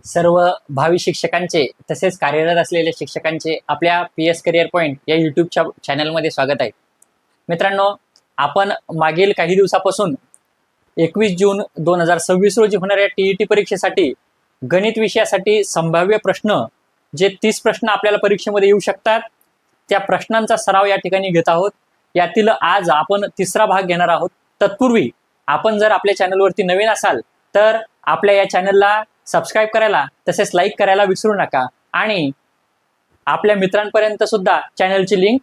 सर्व भावी शिक्षकांचे तसेच कार्यरत असलेल्या शिक्षकांचे आपल्या PS करिअर पॉइंट या यूट्यूबच्या चॅनलमध्ये स्वागत आहे. मित्रांनो, आपण मागील काही दिवसापासून 21 जून 2026 रोजी होणाऱ्या TET परीक्षेसाठी गणित विषयासाठी संभाव्य प्रश्न जे 30 प्रश्न आपल्याला परीक्षेमध्ये येऊ शकतात त्या प्रश्नांचा सराव या ठिकाणी घेत आहोत. यातील आज आपण तिसरा भाग घेणार आहोत. तत्पूर्वी आपण जर आपल्या चॅनलवरती नवीन असाल तर आपल्या या चॅनलला सबस्क्राईब करायला तसेच लाईक करायला विसरू नका आणि आपल्या मित्रांपर्यंत सुद्धा चॅनलची लिंक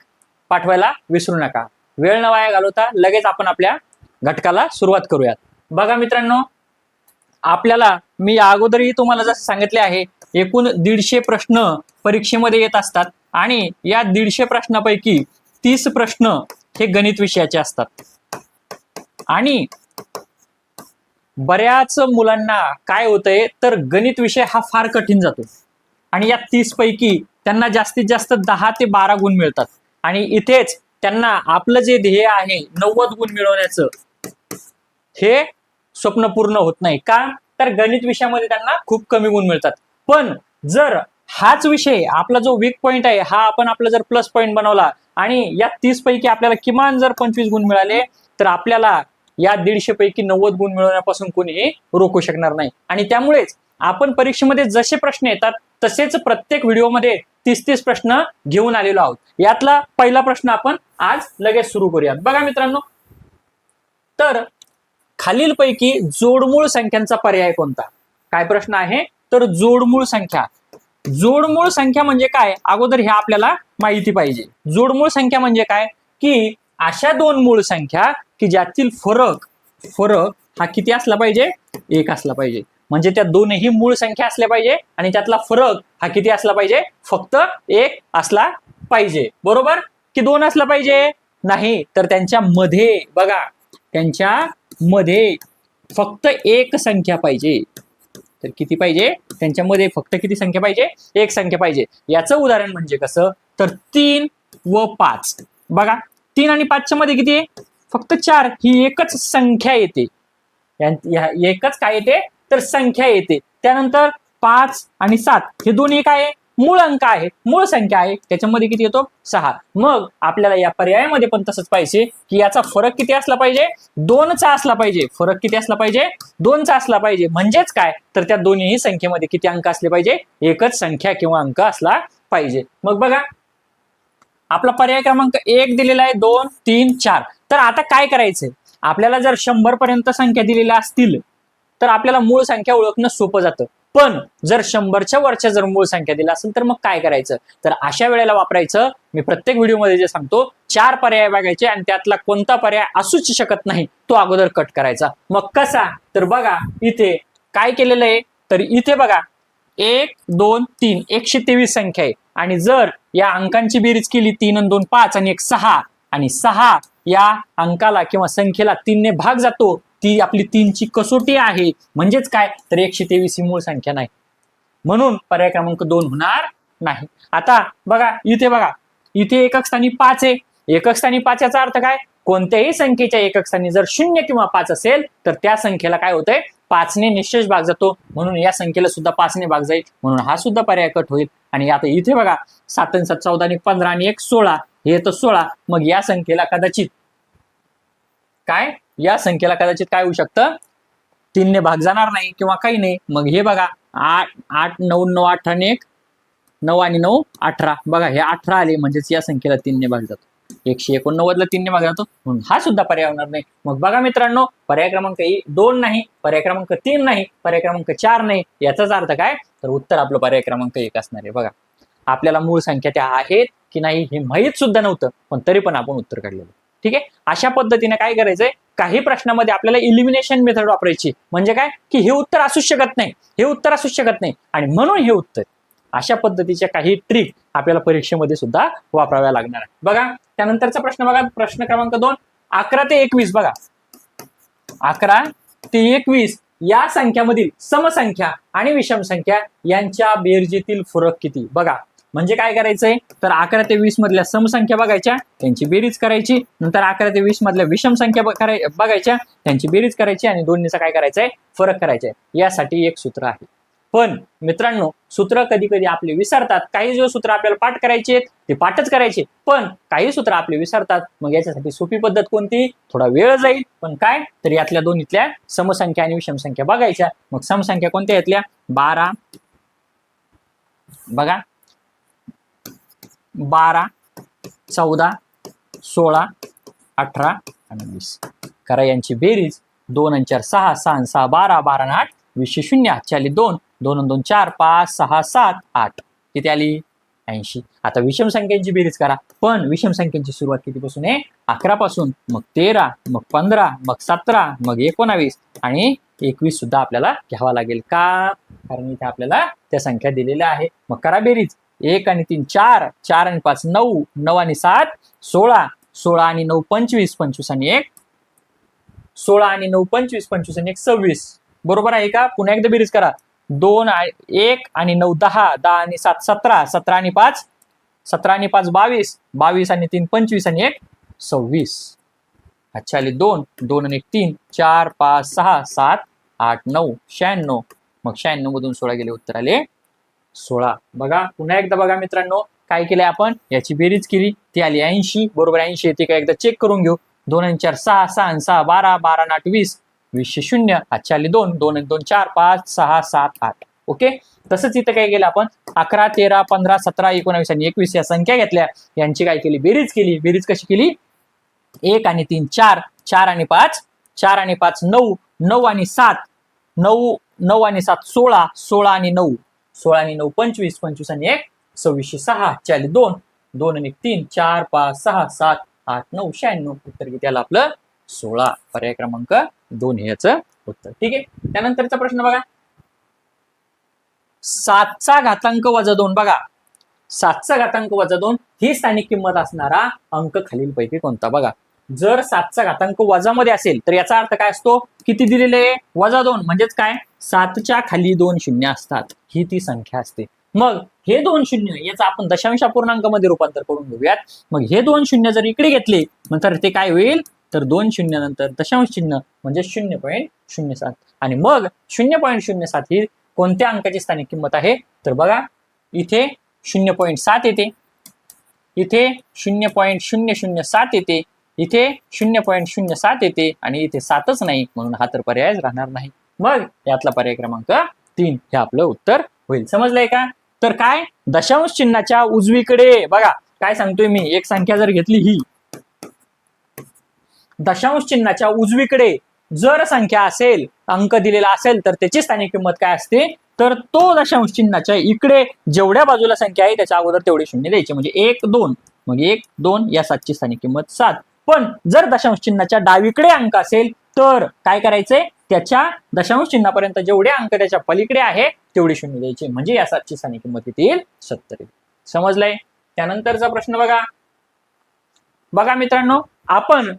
पाठवायला विसरू नका. वेळ न वाया घालवता लगेच आपण आपल्या घटकाला सुरुवात करूयात. बघा मित्रांनो, आपल्याला मी अगोदरही तुम्हाला जसं सांगितले आहे, एकूण 150 प्रश्न परीक्षेमध्ये येत असतात आणि या 150 प्रश्नापैकी 30 प्रश्न हे गणित विषयाचे असतात. आणि बऱ्याच मुलांना काय होतंय तर गणित विषय हा फार कठीण जातो आणि या 30 पैकी त्यांना जास्तीत जास्त 10 ते 12 गुण मिळतात आणि इथेच त्यांना आपलं जे ध्येय आहे 90 गुण मिळवण्याचं हे स्वप्न पूर्ण होत नाही. का तर गणित विषयामध्ये त्यांना खूप कमी गुण मिळतात. पण जर हाच विषय आपला जो वीक पॉइंट आहे हा आपण आपला जर प्लस पॉइंट बनवला आणि या 30 पैकी आपल्याला किमान जर 25 गुण मिळाले तर आपल्याला या 150 पैकी 90 गुण मिळवण्यापासून कोणीही रोखू शकणार नाही. आणि त्यामुळेच आपण परीक्षेमध्ये जसे प्रश्न येतात तसेच प्रत्येक व्हिडिओमध्ये 30 प्रश्न घेऊन आलेलो आहोत. यातला पहिला प्रश्न आपण आज लगेच सुरू करूयात. बघा मित्रांनो, तर खालीलपैकी जोडमूळ संख्यांचा पर्याय कोणता? काय प्रश्न आहे तर जोडमूळ संख्या. जोडमूळ संख्या म्हणजे काय अगोदर हे आपल्याला माहिती पाहिजे. जोडमूळ संख्या म्हणजे काय की अशा दोन मूळ संख्या की ज्यातील फरक हा किती असला पाहिजे? 1 असला पाहिजे. म्हणजे त्या दोनही मूळ संख्या असल्या पाहिजे आणि त्यातला फरक हा किती असला पाहिजे? फक्त 1 असला पाहिजे. बरोबर की 2 असला पाहिजे? नाही, तर त्यांच्या मध्ये बघा, त्यांच्या मध्ये फक्त 1 संख्या पाहिजे. तर किती पाहिजे? त्यांच्यामध्ये फक्त किती संख्या पाहिजे? 1 संख्या पाहिजे. याचं उदाहरण म्हणजे कसं तर 3 व 5. बघा, 3 आणि 5 च्या मध्ये किती आहे? फक्त 4. ही एकच संख्या येते. एकच काय येते तर संख्या येते. त्यानंतर 5 आणि 7 हे दोन्ही काय आहे? मूळ अंक आहेत, मूळ संख्या आहे. त्याच्यामध्ये किती येतो? 6. मग आपल्याला या पर्यायामध्ये पण तसंच पाहिजे की याचा फरक किती असला पाहिजे? 2 चा असला पाहिजे. फरक किती असला पाहिजे? 2 चा असला पाहिजे. म्हणजेच काय तर त्या दोन्ही संख्येमध्ये किती अंक असले पाहिजे? एकच संख्या किंवा अंक असला पाहिजे. मग बघा, आपला पर्याय क्रमांक 1 दिलेला आहे, 2, 3, 4. तर आता काय करायचंय? आपल्याला जर 100 पर्यंत संख्या दिलेल्या असतील तर आपल्याला मूळ संख्या ओळखणं सोपं जातं. पण जर 100च्या वरच्या जर मूळ संख्या दिल्या असेल तर मग काय करायचं? तर अशा वेळेला वापरायचं, मी प्रत्येक व्हिडिओमध्ये जे सांगतो, 4 पर्याय बघायचे आणि त्यातला कोणता पर्याय असूच शकत नाही तो अगोदर कट करायचा. मग कसा? तर बघा, इथे काय केलेलं आहे तर इथे बघा 1, 2, 3 123 संख्या आहे आणि जर या अंकांची बेरीज केली 3 आणि 2 5 आणि 1 6 आणि 6 या अंकाला किंवा संख्येला 3 ने भाग जातो, ती आपली 3 ची कसोटी आहे. म्हणजेच काय तर 123 ही मूळ संख्या नाही, म्हणून पर्याय क्रमांक 2 होणार नाही. आता बघा, इथे बघा, इथे एकक स्थानी 5 आहे. एकक स्थानी 5 याचा अर्थ काय? कोणत्याही संख्येच्या एकक स्थानी जर 0 किंवा 5 असेल तर त्या संख्येला काय होतंय? 5 ने निश्चय भाग जातो, म्हणून या संख्येला सुद्धा 5 ने भाग जाईल, म्हणून हा सुद्धा पर्याय कट होईल. आणि आता इथे बघा 7 आणि 7 14 आणि 15 आणि 1 16 हे येतं 16. मग या संख्येला कदाचित काय? या संख्येला कदाचित काय होऊ शकतं? 3 ने भाग जाणार नाही किंवा काही नाही. मग हे बघा 8 8 9 9 8 आणि 1 9 आणि 9 18. बघा हे 18 आले, म्हणजेच या संख्येला 3 ने भाग जातो. 189 ला 3 ने भाग जातो, म्हणून हा सुद्धा पर्याय होणार नाही. मग बघा मित्रांनो, पर्याय क्रमांक 2 नाही, पर्याय क्रमांक 3 नाही, पर्याय क्रमांक 4 नाही. याचाच अर्थ काय तर उत्तर आपलं पर्याय क्रमांक 1 असणार आहे. बघा, आपल्याला मूळ संख्या त्या आहेत की नाही हे माहीत सुद्धा नव्हतं, पण तरी पण आपण उत्तर काढलेलं. ठीक आहे. अशा पद्धतीने काय करायचंय, काही प्रश्नामध्ये आपल्याला इलिमिनेशन मेथड वापरायची. म्हणजे काय की हे उत्तर असूच शकत नाही, हे उत्तर असूच शकत नाही आणि म्हणून हे उत्तर. अशा पद्धतीच्या काही ट्रिक आपल्याला परीक्षेमध्ये सुद्धा वापराव्या लागणार आहे. बघा, त्यानंतरचा प्रश्न बघा, प्रश्न क्रमांक 2. 11 ते 21. बघा, 11 ते 21 या संख्यामधील समसंख्या आणि विषम संख्या यांच्या बेरजेतील फरक किती? बघा, म्हणजे काय करायचंय तर 11 ते 20 मधल्या समसंख्या बघायच्या, त्यांची बेरीज करायची. नंतर 11 ते 20 मधल्या विषम संख्या बघायच्या, त्यांची बेरीज करायची आणि दोन्हीचा काय करायचंय? फरक करायचा. यासाठी एक सूत्र आहे. पण मित्रांनो सूत्र कधी कधी आपले विसरतात. काही जो सूत्र आपल्याला पाठ करायचे आहेत ते पाठच करायचे, पण काही सूत्र आपले विसरतात. मग याच्यासाठी सोपी पद्धत कोणती? थोडा वेळ जाईल, पण काय तर यातल्या दोन्हीतल्या समसंख्या आणि विषम संख्या बघायच्या. मग समसंख्या कोणत्या यातल्या? 12 बघा, 12 14 16 18 आणि 20. करा यांची बेरीज. 2 आणि 4 6, 6 आणि 6 12, 12 आणि 8 20 शून्य. 2 2 आणि 2 4 5 6 7 8. किती आली? 80. आता विषम संख्यांची बेरीज करा, पण विषम संख्यांची सुरुवात कितीपासून आहे? 11 पासून, मग 13, मग 15, मग 17, मग 19 आणि 21 सुद्धा आपल्याला घ्यावा लागेल. का? कारण इथे आपल्याला त्या संख्या दिलेल्या आहे. मग करा बेरीज. 1 आणि 3 4, 4 आणि 5 9, 9 आणि 7 16, 16 आणि 9 25, 25 आणि 1 16 आणि 9 25, 25 आणि 1 26. बरोबर आहे का? पुन्हा एकदा बेरीज करा. 2 1 आणि 9 10, 10 आणि 7 17, 17 आणि 5 17 आणि 5 22, 22 आणि 3 25 आणि 1 26. अच्छा आली 2, 2 आणि 1 3, 4 5 6 7 8 9 96. मग 96 मधून 16 गेले, उत्तर आले 16. बघा पुन्हा एकदा बघा मित्रांनो, काय केलंय आपण? याची बेरीज केली, ती आली 80. बरोबर 80 येते का? एकदा चेक करून घेऊ. 2 आणि 4 6, 6 आणि 6 12, 12 आणि 8 20, 20 शून्य. अच्छा आली 2, 2 आणि 2 4 5 6 7 8. ओके. तसंच इथं काय केलं आपण? 11 13 15 17 19 आणि 21 या संख्या घेतल्या, यांची काय केली? बेरीज केली. बेरीज कशी केली? 1 आणि 3 4, 4 आणि 5 4 आणि 5 9, 9 आणि 7 9, 9 आणि 7 16, 16 आणि 9 16 आणि 9 25, 25 आणि 1 26. 6 चाली 2, 2 आणि 3 4 5 6 7 8 9 96. उत्तर किती आलं आपलं? 16. पर्याय क्रमांक 2 हे याचं उत्तर. ठीक आहे. त्यानंतरचा प्रश्न बघा. 7चा घातांक वजा 2. बघा, 7चा घातांक वजा 2 ही स्थानिक किंमत असणारा अंक खालीलपैकी कोणता? बघा, जर 7चा घातांक वजा मध्ये असेल तर याचा अर्थ काय असतो? किती दिलेले? वजा 2. म्हणजेच काय? 7च्या खाली 2 शून्य असतात, ही ती संख्या असते. मग हे 2 शून्य याचं आपण दशांश अपूर्णांकामध्ये रूपांतर करून घेऊयात. मग हे 2 शून्य जर इकडे घेतले नंतर ते काय होईल? तर 2 शून्य नंतर दशांश चिन्ह म्हणजे 0.07. आणि मग 0.07 ही कोणत्या अंकाची स्थानिक किंमत आहे? तर बघा, इथे 0.7 येते, इथे 0.007 येते, इथे 0.07 येते आणि इथे 7च नाही, म्हणून हा तर पर्याय राहणार नाही. मग यातला पर्याय क्रमांक 3 हे आपलं उत्तर होईल. समजलंय का? तर काय? दशांश चिन्हाच्या उजवीकडे बघा काय सांगतोय मी, एक संख्या जर घेतली, ही दशांश चिन्हाच्या उजवीकडे जर संख्या असेल, अंक दिलेला असेल, तर त्याची स्थानिक किंमत काय असते? तर तो दशांश चिन्हाच्या इकडे जेवढ्या बाजूला संख्या आहे त्याच्या अगोदर तेवढे शून्य द्यायचे. म्हणजे 1 2, मग 1 2 या 7ची स्थानिक किंमत 7. पण जर दशांश चिन्हाच्या डावीकडे अंक असेल तर काय करायचंय? त्याच्या दशांश चिन्हापर्यंत जेवढे अंक त्याच्या पलीकडे आहे तेवढे शून्य द्यायचे. म्हणजे या 7ची स्थानिक किंमत किती येईल? 70 येईल. समजलंय? त्यानंतरचा प्रश्न बघा. बघा मित्रांनो, आपण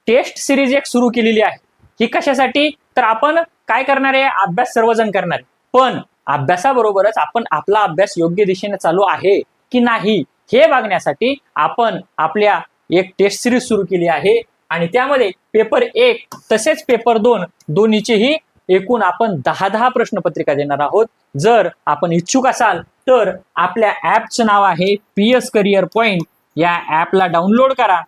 टेस्ट सिरीज एक सुरू केलेली आहे. ही कशासाठी? तर आपण काय करणार आहे? अभ्यास सर्वजण करणार आहे. पण अभ्यासाबरोबरच आपण आपला अभ्यास योग्य दिशेने चालू आहे की नाही हे बघण्यासाठी आपण आपल्या एक टेस्ट सिरीज सुरू केली आहे. आणि त्यामध्ये पेपर 1 तसेच पेपर 2 दोन्हीचेही एकूण आपण 10 प्रश्नपत्रिका देणार आहोत. जर आपण इच्छुक असाल तर आपल्या ऍपचं नाव आहे PS करिअर पॉइंट. या ऍपला डाउनलोड करा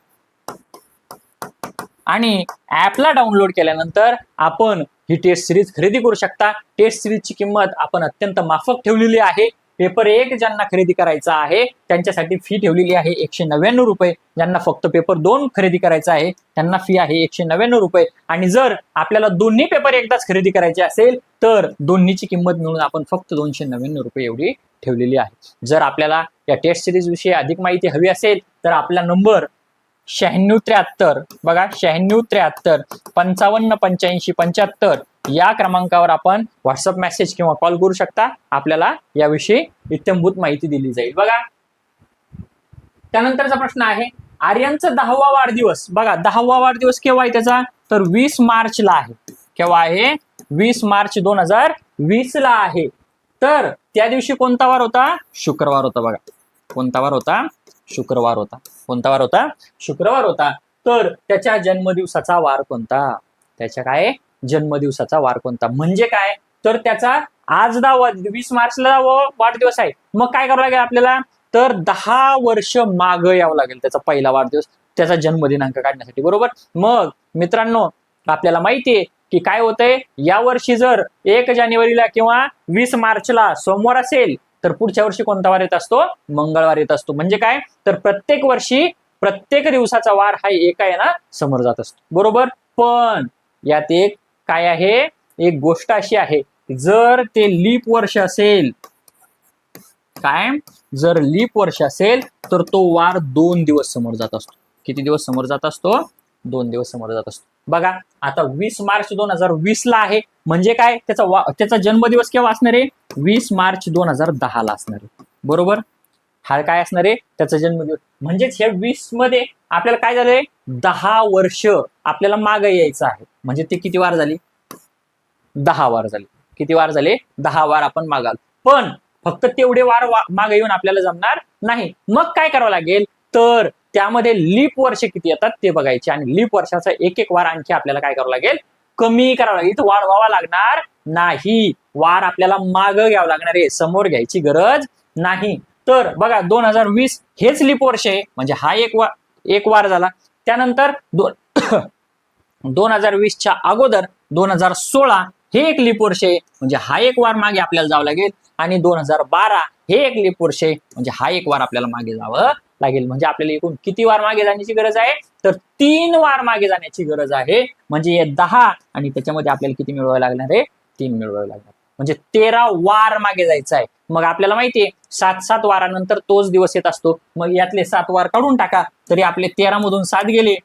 आणि ऍपला डाउनलोड केल्यानंतर आपण ही टेस्ट सिरीज खरेदी करू शकता. टेस्ट सिरीजची किंमत आपण अत्यंत माफक ठेवलेली आहे. पेपर 1 ज्यांना खरेदी करायचा आहे त्यांच्यासाठी फी ठेवलेली आहे 199 रुपये. ज्यांना फक्त पेपर 2 खरेदी करायचा आहे त्यांना फी आहे 199 रुपये. आणि जर आपल्याला दोन्ही पेपर एकदाच खरेदी करायचे असेल तर दोन्हीची किंमत मिळून आपण फक्त 299 रुपये एवढी ठेवलेली आहे. जर आपल्याला या टेस्ट सिरीज विषयी अधिक माहिती हवी असेल तर आपला नंबर 9673 बघा 9673 55 85 75 या क्रमांकावर आपण व्हॉट्सअप मेसेज किंवा कॉल करू शकता. आपल्याला याविषयी इत्थंभूत माहिती दिली जाईल. बघा त्यानंतरचा प्रश्न आहे आर्यनचा 10वा वाढदिवस. बघा 10वा वाढदिवस केव्हा आहे त्याचा? तर 20 मार्चला आहे. केव्हा आहे? 20 मार्च 2020 ला आहे. तर त्या दिवशी कोणता वार होता? शुक्रवार होता. बघा कोणता वार होता? शुक्रवार होता. कोणता वार होता? शुक्रवार होता. तर त्याच्या जन्मदिवसाचा वार कोणता? त्याच्या काय जन्मदिवसाचा वार कोणता? म्हणजे काय? तर त्याचा आज 20 मार्चला वाढदिवस आहे, मग काय करावं लागेल आपल्याला, तर 10 वर्ष मागं यावं लागेल त्याचा पहिला वाढदिवस, त्याचा जन्मदिनांक काढण्यासाठी, बरोबर. मग मित्रांनो, आपल्याला माहितीये की काय होतंय, या वर्षी जर 1 जानेवारीला किंवा 20 मार्चला सोमवार असेल, तर पुढच्या वर्षी कोणता वार येत असतो, मंगळवार येत असतो. म्हणजे काय, तर प्रत्येक वर्षी प्रत्येक दिवसाचा वार हा एका आहे ना समोर जात असतो, बरोबर. पण यात एक काय आहे, एक गोष्ट अशी आहे, जर ते लीप वर्ष असेल, काय, जर लीप वर्ष असेल तर तो वार 2 दिवस समोर जात असतो. किती दिवस समोर जात असतो, 2 दिवस समोर जात असतो. बघा आता 20 मार्च 2020 ला आहे, म्हणजे काय, त्याचा जन्मदिवस केव्हा असणार आहे, 20 मार्च 2010 ला असणार आहे, बरोबर. हा काय असणार आहे, त्याचा जन्मदिवस. म्हणजेच हे 20 मध्ये आपल्याला काय झालंय, 10 वर्ष आपल्याला मागे यायचं आहे. म्हणजे ते किती वार झाली, 10 वार झाले. किती वार झाले, 10 वार आपण मागाल. पण फक्त तेवढे वार मागे येऊन आपल्याला जमणार नाही. मग काय करावं लागेल, तर त्यामध्ये लीप वर्ष किती येतात ते बघायचे, आणि लीप वर्षाचा एक एक वार आणखी आपल्याला काय करावं लागेल, कमी करावं लागेल. इथं वाढवावा लागणार नाही, वार आपल्याला मागं घ्यावं लागणार आहे, समोर घ्यायची गरज नाही. तर बघा 2020 हेच लीप वर्ष आहे, म्हणजे हा एक वार झाला. त्यानंतर 2020च्या अगोदर 2016 हे एक लीप वर्ष आहे, म्हणजे हा एक वार मागे आपल्याला जावं लागेल. आणि 2012 हे एक लीप वर्ष आहे, म्हणजे हा एक वार आपल्याला मागे जावं लागेल. म्हणजे आपल्याला एकूण किती वार मागे जाण्याची गरज आहे, तर 3 वार मागे जाण्याची गरज आहे. म्हणजे 10 आणि त्याच्यामध्ये आपल्याला किती मिळवावे लागणार आहे, 3 मिळवावे लागणार, म्हणजे 13 वार मागे जायचं आहे. मग आपल्याला माहितीये 7 वारानंतर तोच दिवस येत असतो. मग यातले 7 वार काढून टाका, तरी आपले 13 मधून 7 गेले,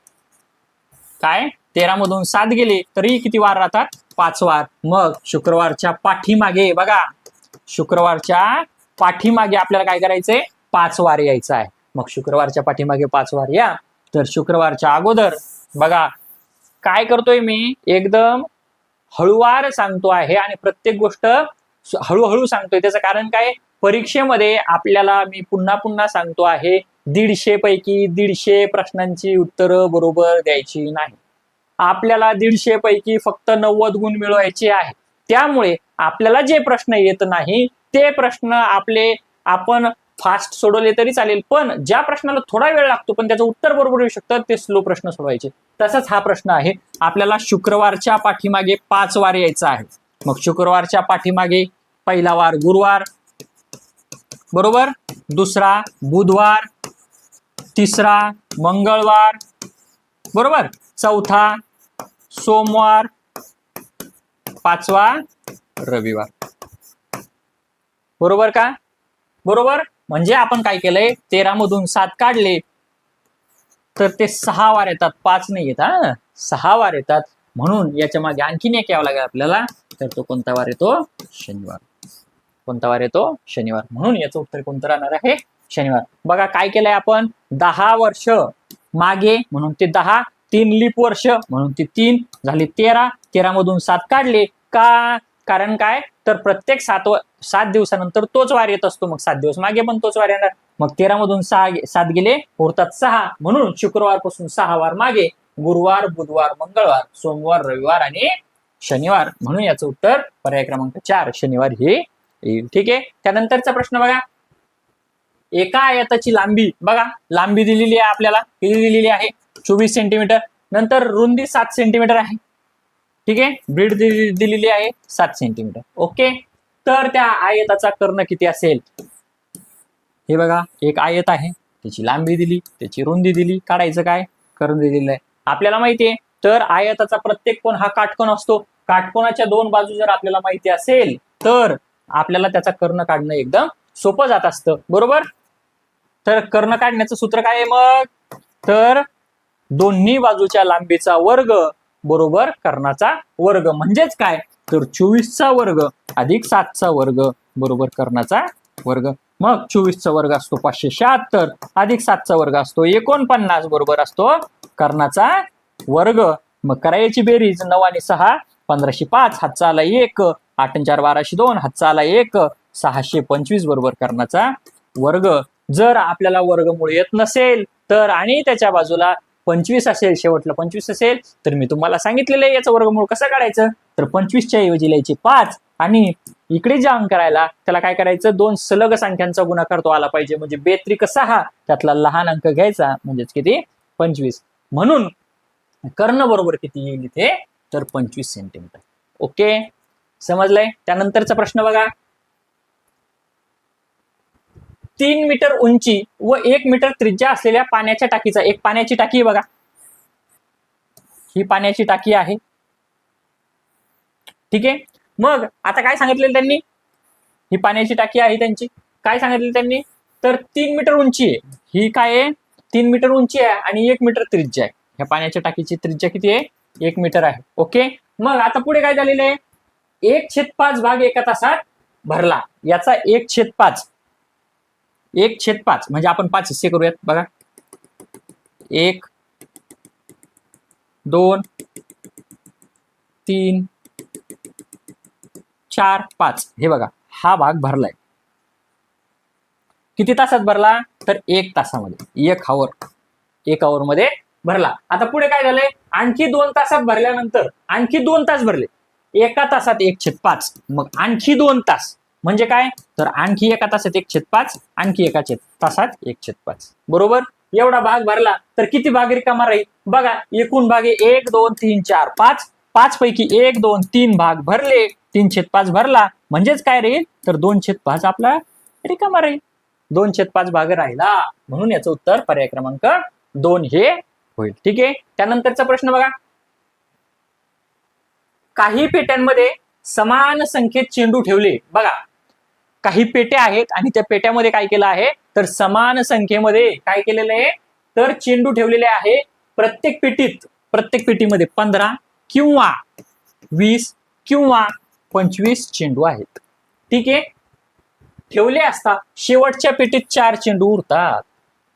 काय, 13 मधून 7 गेले तरी किती वार राहतात, 5 वार. मग शुक्रवारच्या पाठीमागे बघा, शुक्रवारच्या पाठीमागे आपल्याला काय करायचंय, 5 वार यायचं आहे. मग शुक्रवारच्या पाठीमागे 5 वार या. तर शुक्रवारच्या अगोदर बघा काय करतोय मी, एकदम हळूवार सांगतो आहे आणि प्रत्येक गोष्ट हळूहळू सांगतोय. त्याचं कारण काय, परीक्षेमध्ये आपल्याला मी पुन्हा पुन्हा सांगतो आहे, 150 पैकी 150 प्रश्नांची उत्तरं बरोबर द्यायची नाही. आपल्याला 150 पैकी फक्त 90 गुण मिळवायचे आहे. त्यामुळे आपल्याला जे प्रश्न येत नाही ते प्रश्न आपण फास्ट सोडवले तरी चालेल, पण ज्या प्रश्नाला थोडा वेळ लागतो पण त्याचं उत्तर बरोबर येऊ शकतं ते स्लो प्रश्न सोडवायचे. तसाच हा प्रश्न आहे. आपल्याला शुक्रवारच्या पाठीमागे 5 वार यायचा आहे. मग शुक्रवारच्या पाठीमागे पहिला वार गुरुवार, बरोबर, दुसरा बुधवार, तिसरा मंगळवार, बरोबर, चौथा सोमवार, 5वा रविवार, बरोबर का, बरोबर. म्हणजे आपण काय केलंय, 13 मधून 7 काढले तर ते 6 वार येतात, 5 नाही येत, 6 वार येतात. म्हणून याच्या मागे आणखीन एक यावं लागेल आपल्याला, तर तो कोणता वार येतो, शनिवार. कोणता वार येतो, शनिवार. म्हणून याचं उत्तर कोणतं राहणार आहे, शनिवार. बघा काय केलंय आपण, 10 वर्ष मागे म्हणून ते 10, 3 लीप वर्ष म्हणून ते 3 झाले 13. 13 मधून 7 काढले का, कारण काय, तर प्रत्येक 7 दिवसानंतर तोच वार येत असतो. मग 7 दिवस मागे पण तोच वार येणार. मग 13 मधून 7 गेले, उरतात 6. म्हणून शुक्रवार पासून 6 वार मागे, गुरुवार, बुधवार, मंगळवार, सोमवार, रविवार आणि शनिवार. म्हणून याचं उत्तर पर्याय क्रमांक 4 शनिवार हे येईल. ठीक आहे. त्यानंतरचा प्रश्न बघा, एका आयताची लांबी, बघा लांबी दिलेली आहे आपल्याला, किती दिलेली आहे, 24 सेंटीमीटर. नंतर रुंदी 7 सेंटीमीटर आहे. ठीक आहे, ब्रीड दिलेली आहे 7 सेंटीमीटर. ओके. तर त्या आयताचा कर्ण किती असेल, हे बघा एक आयत आहे, त्याची लांबी दिली, त्याची रुंदी दिली, काढायचं काय, कर्ण दिलेलं आहे. आपल्याला माहितीये तर आयताचा प्रत्येक कोण हा काटकोन असतो. काटकोनाच्या 2 बाजू जर आपल्याला माहिती असेल तर आपल्याला त्याचा कर्ण काढणं एकदम सोपं जात असतं, बरोबर. तर कर्ण काढण्याचं सूत्र काय आहे मग, तर दोन्ही बाजूच्या लांबीचा वर्ग बरोबर कर्णाचा वर्ग. म्हणजेच काय, तर 24चा वर्ग अधिक 7चा वर्ग बरोबर कर्णाचा वर्ग. मग 24चा वर्ग असतो 576 अधिक 7चा वर्ग असतो 49 बरोबर असतो कर्णाचा वर्ग. मग करायची बेरीज, 9 आणि 6 1505, हातचा आला 1, 8 आणि 4 1202, हातचा आला 1, 625 बरोबर कर्णाचा वर्ग. जर आपल्याला वर्गमूळ येत नसेल तर आणि त्याच्या बाजूला 25 असेल, शेवटला 25 असेल, तर मी तुम्हाला सांगितलेलं आहे याचं वर्गमूळ कसं काढायचं. तर 25च्या ऐवजी लिहायचे 5 आणि इकडे जे अंक राहिला त्याला काय करायचं, दोन सलग संख्यांचा गुणाकार तो आला पाहिजे, म्हणजे बेत्रिक 6 त्यातला लहान अंक घ्यायचा म्हणजेच किती 25. म्हणून कर्ण बरोबर किती येईल इथे, तर 25 सेंटीमीटर. ओके, समजलंय. त्यानंतरचा प्रश्न बघा, 3 मीटर उंची व 1 मीटर त्रिज्या असलेल्या पाण्याच्या टाकीचा, एक पाण्याची टाकी आहे बघा, ही पाण्याची टाकी आहे. ठीक आहे. मग आता काय सांगितलेलं त्यांनी, ही पाण्याची टाकी आहे त्यांची, काय सांगितलं त्यांनी, तर 3 मीटर उंची आहे. ही काय आहे, 3 मीटर उंची आहे आणि 1 मीटर त्रिज्या आहे. ह्या पाण्याच्या टाकीची त्रिज्या किती आहे, 1 मीटर आहे. ओके, मग आता पुढे काय झालेलं आहे, 1/5 भाग एका तासात भरला, याचा 1/5, 1/5 म्हणजे आपण 5 हिस्से करूयात बघा, 1 2 3 4 5, हे बघा हा भाग भरलाय. किती तासात भरला, तर 1 तासामध्ये, 1 आवर मध्ये भरला. आता पुढे काय झालंय, आणखी 2 तासात भरल्यानंतर आणखी 2 तास भरले, एका तासात 1/5, मग आणखी 2 तास म्हणजे काय, तर आणखी एका तासात 1/5, आणखी एका तासात 1/5. बरोबर, एवढा भाग भरला तर किती भाग रिकामा राहील बघा, एकूण भाग 1 2 3 4 5, 5 पैकी 1 2 3 भाग भरले, 3/5 भरला, म्हणजेच काय राहील, तर 2/5 आपला रिकामा राहील, 2/5 भाग राहिला. म्हणून याचं उत्तर पर्याय क्रमांक 2 हे होईल. ठीक आहे. त्यानंतरचा प्रश्न बघा, काही पेट्यांमध्ये समान संख्येत चेंडू ठेवले. बघा, काही पेट्या आहेत आणि त्या पेट्यामध्ये काय केलं आहे, तर समान संख्येमध्ये काय केलेलं आहे, तर चेंडू ठेवलेले आहे. प्रत्येक पेटीमध्ये 15 किंवा 20 किंवा 25 चेंडू आहेत. ठीक आहे. ठेवले असता शेवटच्या पेटीत 4 चेंडू उरतात.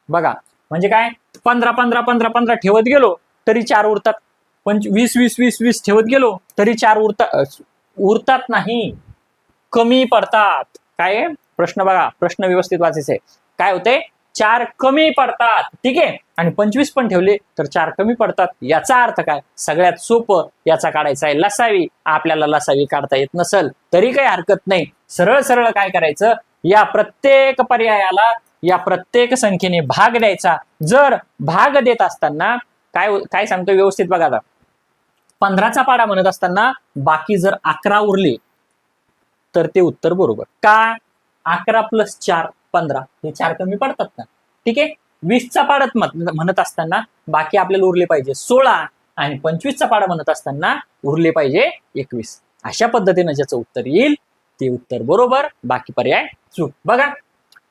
बघा, म्हणजे काय, 15 15 15 15 ठेवत गेलो तरी 4 उरतात, 20 20 20 20 ठेवत गेलो तरी 4 उरतात नाही, कमी पडतात. काय प्रश्न बघा, प्रश्न व्यवस्थित वाचायचा आहे. काय होते, 4 कमी पडतात. ठीक आहे. आणि 25 पण ठेवले तर 4 कमी पडतात. याचा अर्थ काय, सगळ्यात सोपं याचा काढायचा आहे लसावी. आपल्याला लसावी काढता येत नसल तरी काही हरकत नाही, सरळ सरळ काय करायचं, या प्रत्येक पर्यायाला या प्रत्येक संख्येने भाग द्यायचा. जर भाग देत असताना काय काय सांगतो व्यवस्थित बघा, आता 15चा पाडा म्हणत असताना बाकी जर 11 उरले तर ते उत्तर बरोबर. का, 11 + 4 15, हे 4 कमी पडतात ना. ठीक आहे. 20चा पाडा म्हणत असताना बाकी आपल्याला उरले पाहिजे 16 आणि 25चा पाडा म्हणत असताना उरले पाहिजे 21. अशा पद्धतीने ज्याचं उत्तर येईल ते उत्तर बरोबर, बाकी पर्याय चूक. बघा,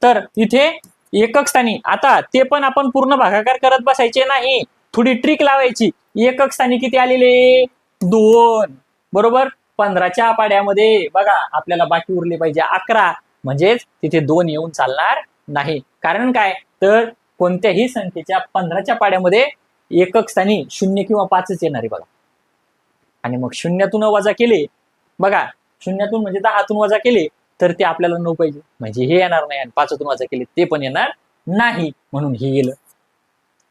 तर इथे एकक स्थानी, आता ते पण आपण पूर्ण भागाकार करत बसायचे नाही, थोडी ट्रिक लावायची. एकक स्थानी किती आलेले, 2. बरोबर, 15च्या पाड्यामध्ये बघा आपल्याला बाकी उरले पाहिजे 11, म्हणजेच तिथे 2 येऊन चालणार नाही. कारण काय, तर कोणत्याही संख्येच्या 15च्या पाड्यामध्ये एकक स्थानी 0 किंवा 5च येणार आहे बघा. आणि मग 0तून वजा केले, बघा 0तून म्हणजे 10तून वजा केले तर ते आपल्याला 9 पाहिजे, म्हणजे हे येणार नाही. आणि 5तून वजा केले ते पण येणार नाही, म्हणून हे गेलं.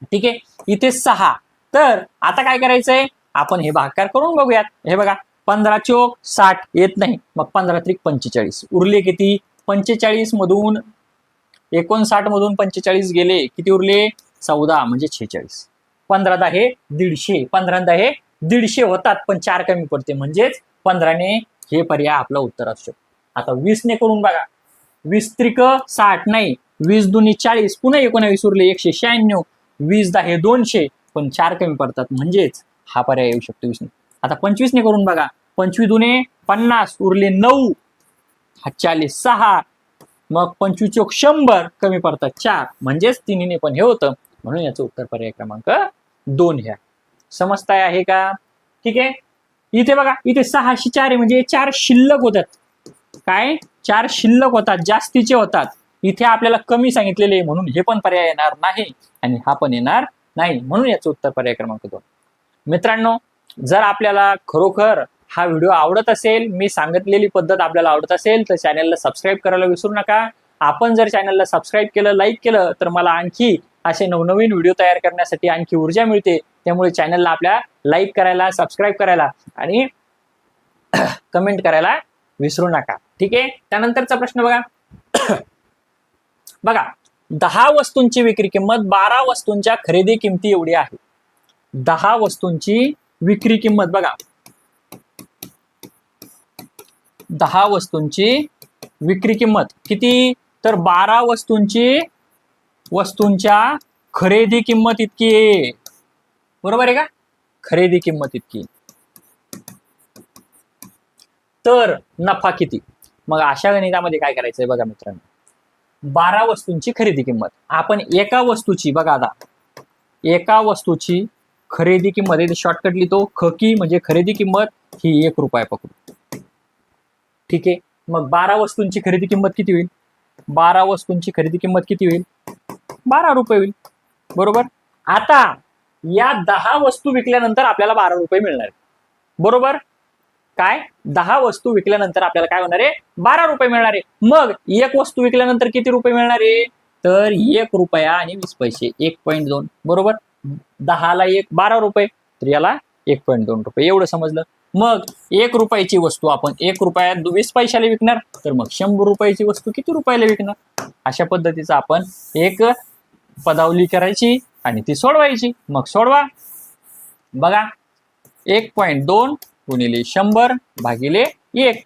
ठीक आहे. इथे 6. तर आता काय करायचंय, आपण हे भागाकार करून बघूयात. हे बघा, 15 चोक 60 येत नाही, मग 15 त्रिक 45 उरले किती, 45 मधून 59 मधून 45 गेले, किती उरले, 14 म्हणजे 46. 15 हे 150, 15 हे 150 होतात, पण 4 कमी पडते, म्हणजेच 15ने हे पर्याय आपलं उत्तर असू शकतो. आता 20ने करून बघा, 20 त्रिक 60 नाही, 20 दुनी 40, पुन्हा 19 उरले 196, 20 हे 200, पण 4 कमी पडतात, म्हणजेच हा पर्याय येऊ शकतो 20ने. आता 25ने करून बघा, 25 दुने 50 उरले 9, 40 6, मग 25 चोक 100 कमी पडतात 4, म्हणजेच 3ने पण हे होतं, म्हणून याचं उत्तर पर्याय क्रमांक 2 ह्या. समजताय आहे का. ठीक आहे. इथे बघा, इथे 6 4 म्हणजे 4 शिल्लक होतात. काय, 4 शिल्लक होतात, जास्तीचे होतात. इथे आपल्याला कमी सांगितलेले म्हणून हे पण पर्याय येणार नाही आणि हा पण येणार नाही, म्हणून याचं उत्तर पर्याय क्रमांक 2. मित्रांनो, जर आपल्याला खरोखर हा व्हिडिओ आवडत असेल, मी सांगितलेली पद्धत आपल्याला आवडत असेल, तर चॅनलला सबस्क्राईब करायला विसरू नका. आपण जर चॅनलला सबस्क्राईब केलं, लाईक केलं, तर मला आणखी असे नवनवीन व्हिडिओ तयार करण्यासाठी आणखी ऊर्जा मिळते. त्यामुळे चॅनलला आपल्या लाईक करायला, सबस्क्राईब करायला आणि कमेंट करायला विसरू नका. ठीक आहे. त्यानंतरचा प्रश्न बघा. बघा, 10 वस्तूंची विक्री किंमत 12 वस्तूंच्या खरेदी किमती एवढी आहे. 10 वस्तूंची विक्री किंमत बघा, 10 वस्तूंची विक्री किंमत किती, तर 12 वस्तूंच्या खरेदी किंमत इतकी आहे. बरोबर आहे का? खरेदी किंमत इतकी. तर नफा किती? मग अशा गणितामध्ये काय करायचंय बघा मित्रांनो, 12 वस्तूंची खरेदी किंमत, आपण एका वस्तूची बघा, आता एका वस्तूची खरेदी किंमत आहे, शॉर्टकट लिहितो खकी, म्हणजे खरेदी किंमत ही 1 रुपया पकडू. ठीक आहे. मग 12 वस्तूंची खरेदी किंमत किती होईल? 12 वस्तूंची खरेदी किंमत किती होईल? 12 रुपये होईल. बरोबर. आता या 10 वस्तू विकल्यानंतर आपल्याला 12 रुपये मिळणार. बरोबर. काय? 10 वस्तू विकल्यानंतर आपल्याला काय होणार आहे? 12 रुपये मिळणार आहे. मग एक वस्तू विकल्यानंतर किती रुपये मिळणार आहे? तर 1 रुपया आणि 20 पैसे, 1.2. बरोबर. 10ला 1 12 रुपये, तर याला 1.2 रुपये. एवढं समजलं. मग 1 रुपयाची वस्तू आपण 1 रुपयात 20 पैशाला विकणार, तर मग 100 रुपयाची वस्तू किती रुपयाला विकणार? अशा पद्धतीचं आपण एक पदावली करायची आणि ती सोडवायची. मग सोडवा. बघा, 1.2 गुणिले 100 भागिले 1.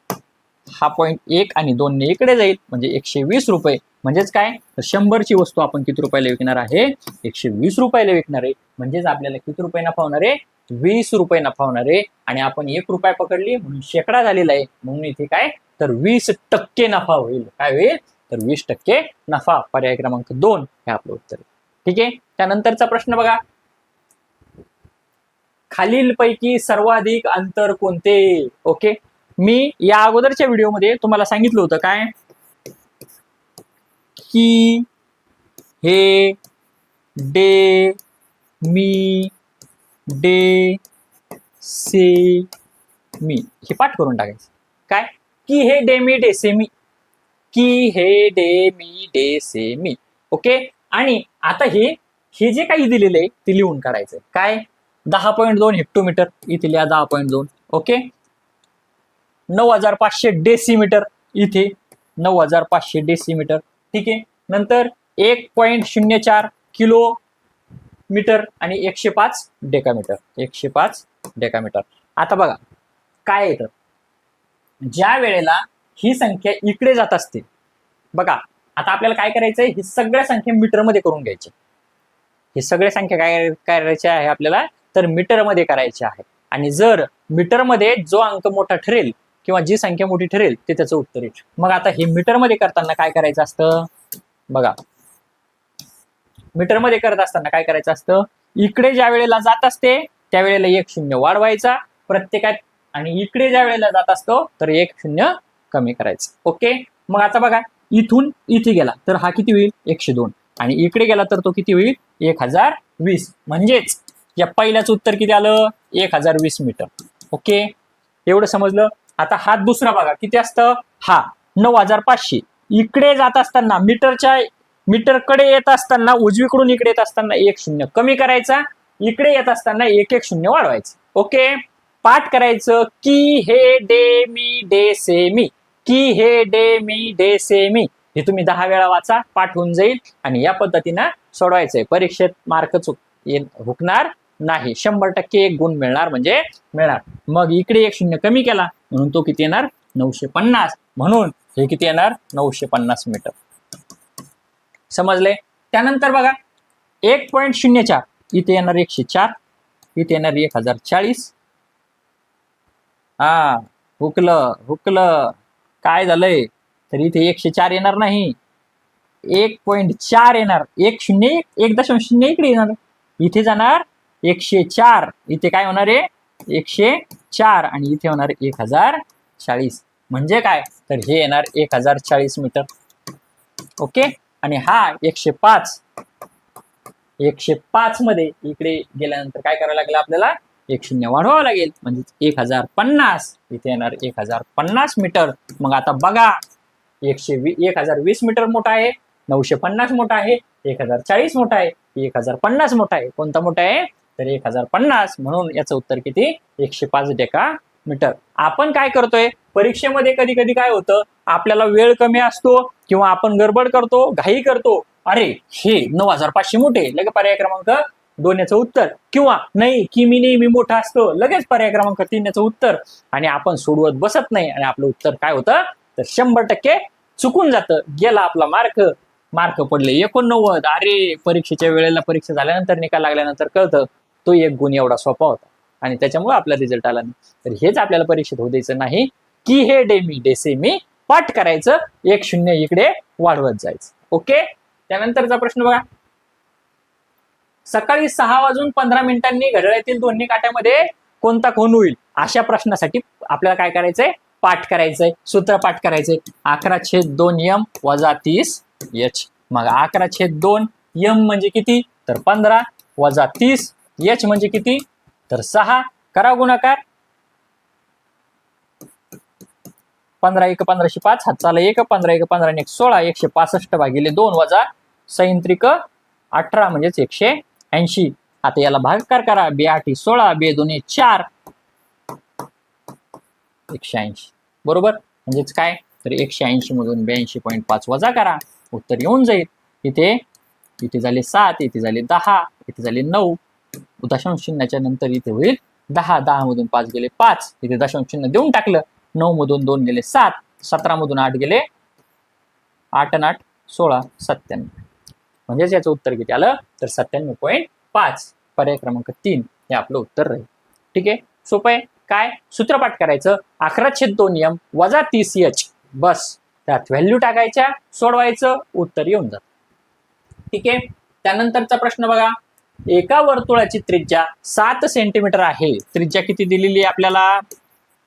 हा 0.1 आणि 2 ने इकडे जाईल, म्हणजे 120 रुपये. म्हणजेच काय? 100ची वस्तू आपण किती रुपयाला विकणार आहे? 120 रुपयाला विकणार आहे. म्हणजेच आपल्याला किती रुपये नफा होणार आहे? 20 रुपये नफा होणार आहे. आणि आपण 1 रुपया पकडली म्हणून शेकडा झालेला आहे, म्हणून इथे काय, तर 20% नफा होईल. काय होईल? तर 20% नफा. पर्याय क्रमांक 2 हे आपलं उत्तर आहे. ठीक आहे. त्यानंतरचा प्रश्न बघा, खालीलपैकी सर्वाधिक अंतर कोणते? ओके, मी या अगोदरच्या व्हिडिओमध्ये तुम्हाला सांगितलं होतं काय, की हे डे मी डे से मी हे पाठ करून टाकायचं. काय? की हे डे मी डे से मी, की हे डे मी डे से मी. ओके. आणि आता हे जे काही दिलेलं आहे ते लिहून काढायचं. काय? 10.2 हेक्टोमीटर, इथे लिहा 10.2. ओके. 9500 डेसिमीटर, इथे 9500 डेसिमीटर. ठीक आहे. नंतर 1.04 किलोमीटर आणि 105 डेकामीटर, 105 डेकामीटर. आता बघा काय येतं, ज्या वेळेला ही संख्या इकडे जात असते, बघा आता आपल्याला काय करायचंय, ही सगळ्या संख्या मीटरमध्ये करून घ्यायची. ही सगळ्या संख्या काय करायच्या आहे आपल्याला, तर मीटरमध्ये करायचे आहे. आणि जर मीटरमध्ये जो अंक मोठा ठरेल किंवा जी संख्या मोठी ठरेल ते त्याचं उत्तर येईल. मग आता हे मीटरमध्ये करताना काय करायचं असतं, बघा मीटरमध्ये करत असताना काय करायचं असतं, इकडे ज्या वेळेला जात असते त्यावेळेला 1 शून्य वाढवायचा प्रत्येकात, आणि इकडे ज्या वेळेला जात असतो तर 1 शून्य कमी करायचं. ओके. मग आता बघा, इथून इथे गेला तर हा किती होईल? 102. आणि इकडे गेला तर तो किती होईल? 1020. म्हणजेच या पहिल्याचं उत्तर किती आलं? 1020 मीटर. ओके, एवढं समजलं. आता हा दुसरा बघा किती असतं, हा 9500. इकडे जात असताना मीटरकडे येत असताना उजवीकडून इकडे येत असताना 1 शून्य कमी करायचा, इकडे येत असताना 1 शून्य वाढवायचं. ओके. पाठ करायचं, की हे डे मी डे से मी, की हे डे मी डे से मी. हे तुम्ही 10 वेळा वाचा, पाठ होऊन जाईल. आणि या पद्धतीनं सोडवायचंय. परीक्षेत मार्क हुकणार नाही, 100% 1 गुण मिळणार म्हणजे मिळणार. मग इकडे 1 शून्य कमी केला म्हणून तो किती येणार? 950. म्हणून हे किती येणार? 950 मीटर. समजले. त्यानंतर बघा 1.04, इथे येणार 104, इथे येणार 1040. हा, हुकलं. काय झालंय, तर इथे 104 येणार नाही, 1.4 येणार. 1.0 इकडे येणार, इथे जाणार 104. इथे काय होणार आहे? 104. आणि इथे होणार 1040. म्हणजे काय, तर हे येणार 1040 मीटर. ओके. आणि हा 105 मध्ये इकडे गेल्यानंतर काय करावं लागेल आपल्याला? 1 शून्य वाढवावं लागेल, म्हणजे 1050. इथे येणार 1050 मीटर. मग आता बघा, 1020 मीटर मोठा आहे, 950 मोठा आहे, 1040 मोठा आहे, 1050 मोठा आहे. कोणता मोठा आहे? तर 1050. म्हणून याचं उत्तर किती? 105 डेका मीटर. आपण काय करतोय, परीक्षेमध्ये कधी कधी काय होतं, आपल्याला वेळ कमी असतो किंवा आपण गडबड करतो, घाई करतो, अरे हे 9500 मोठे, लगेच पर्याय क्रमांक 2 याचं उत्तर, किंवा नाही की मी नेहमी मोठा असतो, लगेच पर्याय क्रमांक 3 याचं उत्तर, आणि आपण सोडवत बसत नाही आणि आपलं उत्तर काय होतं तर 100% चुकून जातं. गेला आपला मार्क पडले 89. अरे परीक्षेच्या वेळेला, परीक्षा झाल्यानंतर, निकाल लागल्यानंतर कळतं तो 1 गुण एवढा सोपा होता आणि त्याच्यामुळे आपला रिझल्ट आला नाही. तर हेच आपल्याला परीक्षेत होऊ द्यायचं नाही की हे डेमी डेसेमी पाठ करायचं, 1-0 इकडे वाढवत जायचं. ओके. त्यानंतरचा प्रश्न बघा, सकाळी 6:15 घड्याळातील दोन्ही काट्यामध्ये कोणता कोण होईल, अशा प्रश्नासाठी आपल्याला काय करायचंय, पाठ करायचंय, सूत्र पाठ करायचंय. 11/2m वजा 30h. मग 11/2 m म्हणजे किती तर 15 वजा 30 h म्हणजे किती तर 6. करा गुणाकार. 15×1=1505, हातचाला 1, 15×1=15 165 भागिले 2 वजा 6×18 म्हणजेच 180. आता याला भागाकार करा. 2×8=16, 2×2=4, 180 बरोबर. म्हणजेच काय तर 180 मधून 82.5 वजा करा, उत्तर येऊन जाईल. इथे झाले 7, इथे झाले 10, इथे झाले 9, दशांश चिन्हाच्या नंतर इथे होईल 10. 10 मधून 5 गेले 5, इथे दशांश चिन्ह देऊन टाकलं. 9 मधून 2 गेले 7, 17 मधून 8 गेले 8 आणि 8 16, 97. म्हणजेच याचं उत्तर किती आलं तर 97.5. पर्याय क्रमांक 3 हे आपलं उत्तर राहील. ठीक आहे, सोपं आहे. काय सूत्रपाठ करायचं, 11/2m वजा 30h, बस त्यात व्हॅल्यू टाकायच्या, सोडवायचं, उत्तर येऊन जात. ठीक आहे. त्यानंतरचा प्रश्न बघा, एका वर्तुळाची त्रिज्या 7 सेंटीमीटर आहे. त्रिज्या किती दिलेली आहे आपल्याला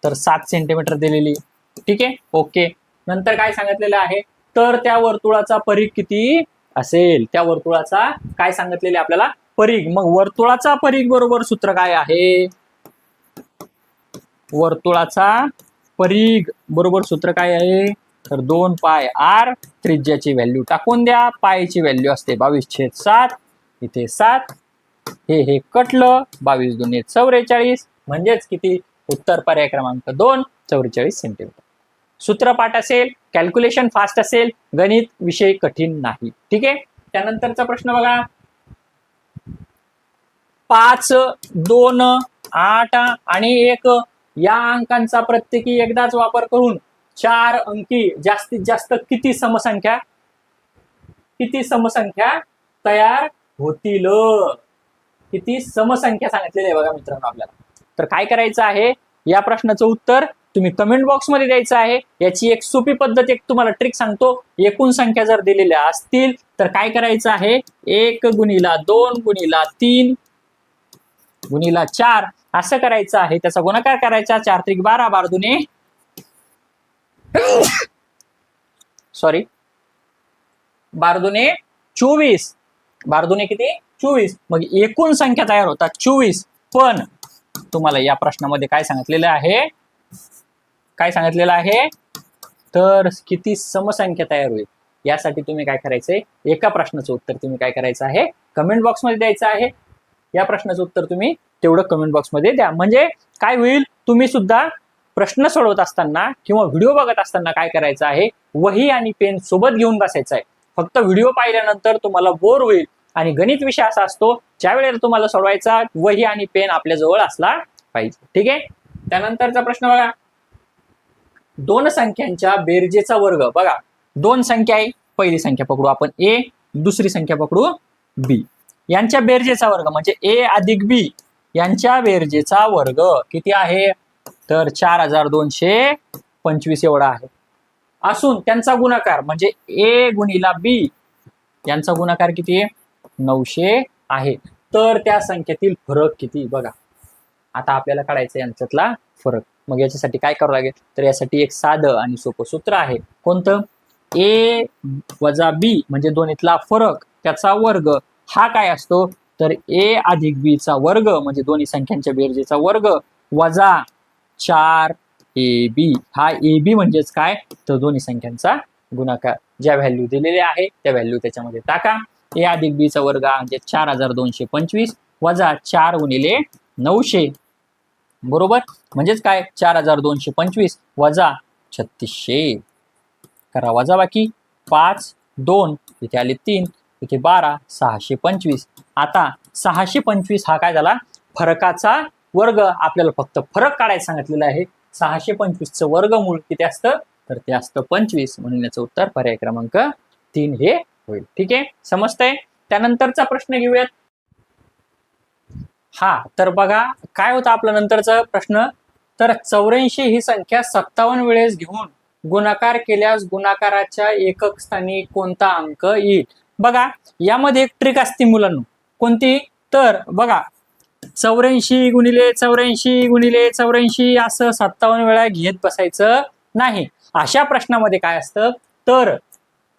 तर 7 सेंटीमीटर दिलेली. ठीक आहे, ओके. नंतर काय सांगितलेलं आहे तर त्या वर्तुळाचा परिघ किती असेल, त्या वर्तुळाचा काय सांगितलेले आपल्याला परिघ. मग वर्तुळाचा परिघ बरोबर सूत्र काय आहे, वर्तुळाचा परिघ बरोबर सूत्र काय आहे तर 2πr. त्रिज्याची व्हॅल्यू टाकून द्या, पायची व्हॅल्यू असते 22/7, इथे 7, हे कटलं, 22×2 = 44, म्हणजेच किती उत्तर पर्याय क्रमांक 2 44 सेंटीमीटर. सूत्रपाठ असेल, कॅल्क्युलेशन फास्ट असेल, गणित विषय कठीण नाही. ठीक आहे. त्यानंतरचा प्रश्न बघा, 5, 2, 8 आणि 1 या अंकांचा प्रत्येकी एकदाच वापर करून 4 अंकी जास्तीत जास्त किती समसंख्या तयार होतील. किती समसंख्या सांगितलेली आहे बघा मित्रांनो आपल्याला. तर काय करायचं आहे, या प्रश्नाचं उत्तर तुम्ही कमेंट बॉक्स मध्ये द्यायचं आहे. याची एक सोपी पद्धत, एक तुम्हाला ट्रिक सांगतो. एकूण संख्या जर दिलेल्या असतील तर काय करायचं आहे, 1 × 2 × 3 × 4 असं करायचं आहे. त्याचा गुणाकार करायचा, 4×3=12, 12×2 सॉरी 12×2 24, 12×2 किती 24. मग एकूण संख्या तयार होतात 24. पण तुम्हाला या प्रश्नामध्ये काय सांगितलेलं आहे तर किती समसंख्या तयार होईल. यासाठी तुम्ही काय करायचंय, एका प्रश्नाचं उत्तर तुम्ही काय करायचं आहे कमेंट बॉक्स मध्ये द्यायचं आहे. या प्रश्नाचं उत्तर तुम्ही तेवढं कमेंट बॉक्स मध्ये द्या. म्हणजे काय होईल, तुम्ही सुद्धा प्रश्न सोडवत असताना किंवा व्हिडिओ बघत असताना काय करायचं आहे, वही आणि पेन सोबत घेऊन बसायचं आहे. फक्त व्हिडिओ पाहिल्यानंतर तुम्हाला बोर होईल. आणि गणित विषय असा असतो, ज्या वेळेला तुम्हाला सोडवायचा वही आणि पेन आपल्या जवळ असला पाहिजे. ठीक आहे. त्यानंतरचा प्रश्न बघा, 2 संख्यांच्या बेरजेचा वर्ग. बघा 2 संख्या आहे, पहिली संख्या पकडू आपण a, दुसरी संख्या पकडू b. यांच्या बेरजेचा वर्ग म्हणजे a + b यांच्या बेरजेचा वर्ग किती आहे तर 4225 एवढा आहे. असून त्यांचा गुणाकार म्हणजे a × b यांचा गुणाकार किती आहे 900 आहे. तर त्या संख्येतील फरक किती बघा. आता आपल्याला काढायचं यांच्यातला फरक. मग याच्यासाठी काय करावं लागेल तर यासाठी एक साधं आणि सोपं सूत्र आहे. कोणतं, a - b म्हणजे दोन्हीतला फरक त्याचा वर्ग हा काय असतो तर a + b चा वर्ग म्हणजे दोन्ही संख्यांच्या बेरजेचा वर्ग वजा 4ab. हा ab म्हणजेच काय तर दोन्ही संख्यांचा गुणाकार. ज्या व्हॅल्यू दिलेल्या आहे त्या व्हॅल्यू त्याच्यामध्ये टाका. a + b चा वर्ग म्हणजे 4225 वजा 4 × 900 बरोबर. म्हणजेच काय 4225 वजा 3600 करा वजा बाकी 5 2 इथे आले 3 इथे 12 625. आता 625 हा काय झाला फरकाचा वर्ग. आपल्याला फक्त फरक काढायला सांगितलेला आहे. 625चं वर्गमूळ किती असतं तर ते असतं 25. म्हणून याचं उत्तर पर्याय क्रमांक 3 हे होईल. ठीक आहे समजतंय. त्यानंतरचा प्रश्न घेऊयात. हा तर बघा काय होता आपला नंतरचा प्रश्न. तर 84 ही संख्या 57 वेळेस घेऊन गुणाकार केल्यास गुणाकाराच्या एकक स्थानी कोणता अंक येईल. बघा यामध्ये एक ट्रिक असते मुलांना. कोणती तर बघा 84 गुणिले 84 गुणिले 84 असं 57 वेळा घेत बसायचं नाही. अशा प्रश्नामध्ये काय असतं तर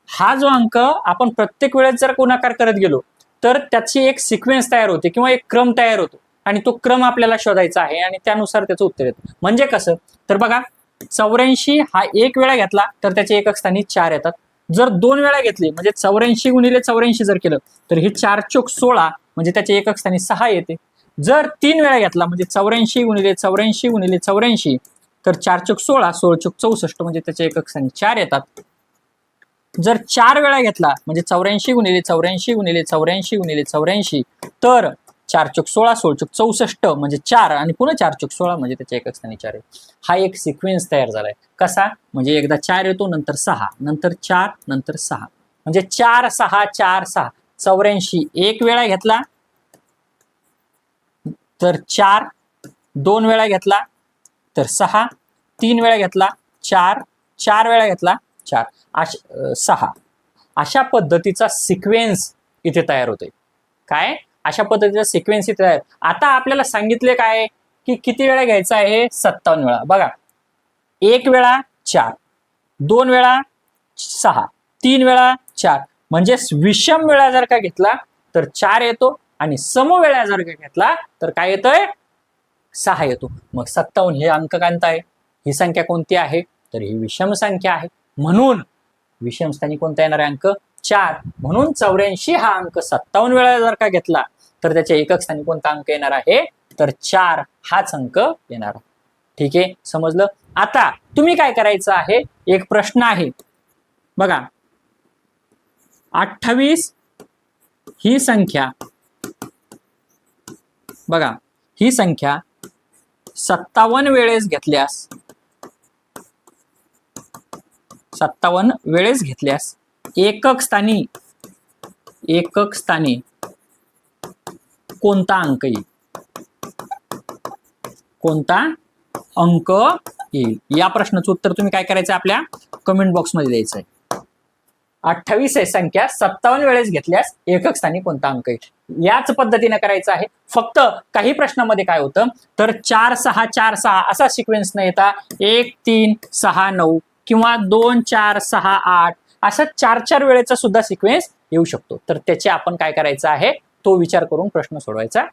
हा जो अंक आपण प्रत्येक वेळेस जर गुणाकार करत गेलो तर त्याची एक सिक्वेन्स तयार होते किंवा एक क्रम तयार होतो आणि तो क्रम आपल्याला शोधायचा आहे आणि त्यानुसार त्याचं उत्तर येतं. म्हणजे कसं तर बघा 84 हा एक वेळा घेतला तर त्याचे एकक स्थानी 4 येतात. जर 2 वेळा घेतली म्हणजे 84 गुणिले 84 जर केलं तर हे 4 चोक 16 म्हणजे त्याचे एकक स्थानी 6 येते. जर 3 वेळा घेतला म्हणजे 84 गुणिले 84 गुणिले 84 तर 4 चोक 16 16 चोक 64 म्हणजे त्याचे एकक स्थानी 4 येतात. जर 4 वेळा घेतला म्हणजे 84 गुणिले 84 गुणिले 84 गुणिले 84 तर 4 चोक 16 16 चोक 64 म्हणजे 4 आणि पुन्हा 4 चोक 16 म्हणजे त्याच्या एकक स्थानी 4 आहे. हा एक सिक्वेन्स तयार झालाय. कसा म्हणजे एकदा 4 येतो नंतर 6 नंतर 4 नंतर 6 म्हणजे 4 6 4 6. 84 एक वेळा घेतला तर 4 2 वेळा घेतला तर 6 3 वेळा घेतला 4 4 वेळा घेतला 4 6 अशा पद्धतीचा सिक्वेन्स इथे तयार होतोय. काय अशा पद्धतीचा सिक्वेन्स इथे तयार. आता आपल्याला सांगितले काय की किती वेळा घ्यायचा आहे 57 वेळा. बघा एक वेळा 4 2 वेळा 6 3 वेळा 4 म्हणजे विषम वेळा जर का घेतला तर 4 येतो आणि समवेळा जर का घेतला तर काय येतोय 6 येतो. मग 57 हे अंक कोणता आहे. ही संख्या कोणती आहे तर ही विषम संख्या आहे. म्हणून विषम स्थानी कोणता येणार आहे अंक 4. म्हणून 84 हा अंक 57 वेळा जर का घेतला तर त्याच्या एकक स्थानी कोणता अंक येणार आहे तर 4 हाच अंक येणार. ठीक आहे समजलं. आता तुम्ही काय करायचं आहे एक प्रश्न आहे बघा 28 ही संख्या बघा ही संख्या 57 वेळेस घेतल्यास 57 वेळेस घेतल्यास एकक स्थानी कोणता अंक येईल. कोणता अंक येईल या प्रश्नाचं उत्तर तुम्ही काय करायचं आपल्या कमेंट बॉक्स मध्ये द्यायचं आहे. 28 ही संख्या 57 वेळेस घेतल्यास एकक स्थानी कोणता अंक येईल. याच पद्धतीने करायचं आहे. फक्त काही प्रश्नामध्ये काय होतं तर 4 6 4 6 असा सिक्वेन्स न येता 1 3 6 9 किंवा 2 4 6 8 असा 4 वेळेचा सुद्धा सिक्वेन्स येऊ शकतो. तर त्याचे आपण काय करायचं आहे तो विचार करून प्रश्न सोडवायचा.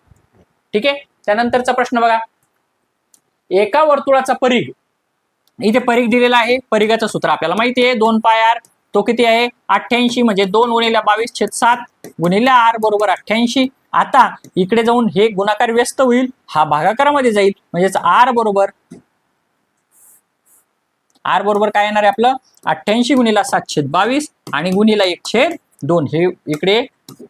ठीक आहे. त्यानंतरचा प्रश्न बघा एका वर्तुळाचा परिघ. इथे परिघ दिलेला आहे. परिघाचं सूत्र आपल्याला माहिती आहे 2 पाय r. तो किती आहे 88 म्हणजे 2 गुणिले 22/7 गुणिले r बरोबर 88. आता इकडे जाऊन हे गुणाकार व्यस्त होईल हा भागाकारामध्ये जाईल म्हणजेच r बरोबर काय येणार आहे आपलं 88 गुणिले 7/22 आणि गुणिले 1/2. हे इकडे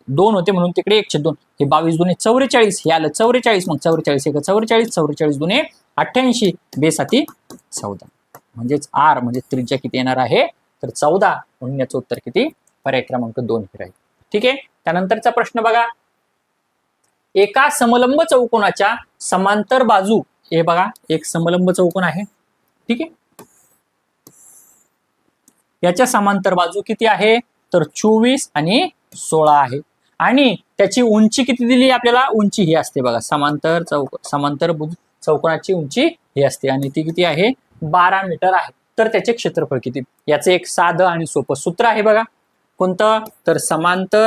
2 होते म्हणून तिकडे 1/2. हे 22 दुने 44 हे आलं 44. मग 44 1 44 44 दुने 88 बेसाती 14 म्हणजेच r म्हणजे त्रिज्या किती येणार आहे तर 14. म्हणून याचं उत्तर किती पर्याय क्रमांक 2 हे राहील. ठीक आहे. त्यानंतरचा प्रश्न बघा एका समलंब चौकोनाच्या समांतर बाजू. हे बघा एक समलंब चौकोन आहे. ठीक आहे. याच्या समांतर बाजू किती आहे तर 24 आणि 16 आहे आणि त्याची उंची किती दिली आपल्याला. उंची ही असते बघा समांतर चौकोनाची उंची ही असते आणि ती किती आहे 12 मीटर आहे. तर त्याचे क्षेत्रफळ किती. याचं एक साधं आणि सोपं सूत्र आहे बघा. कोणतं तर समलंब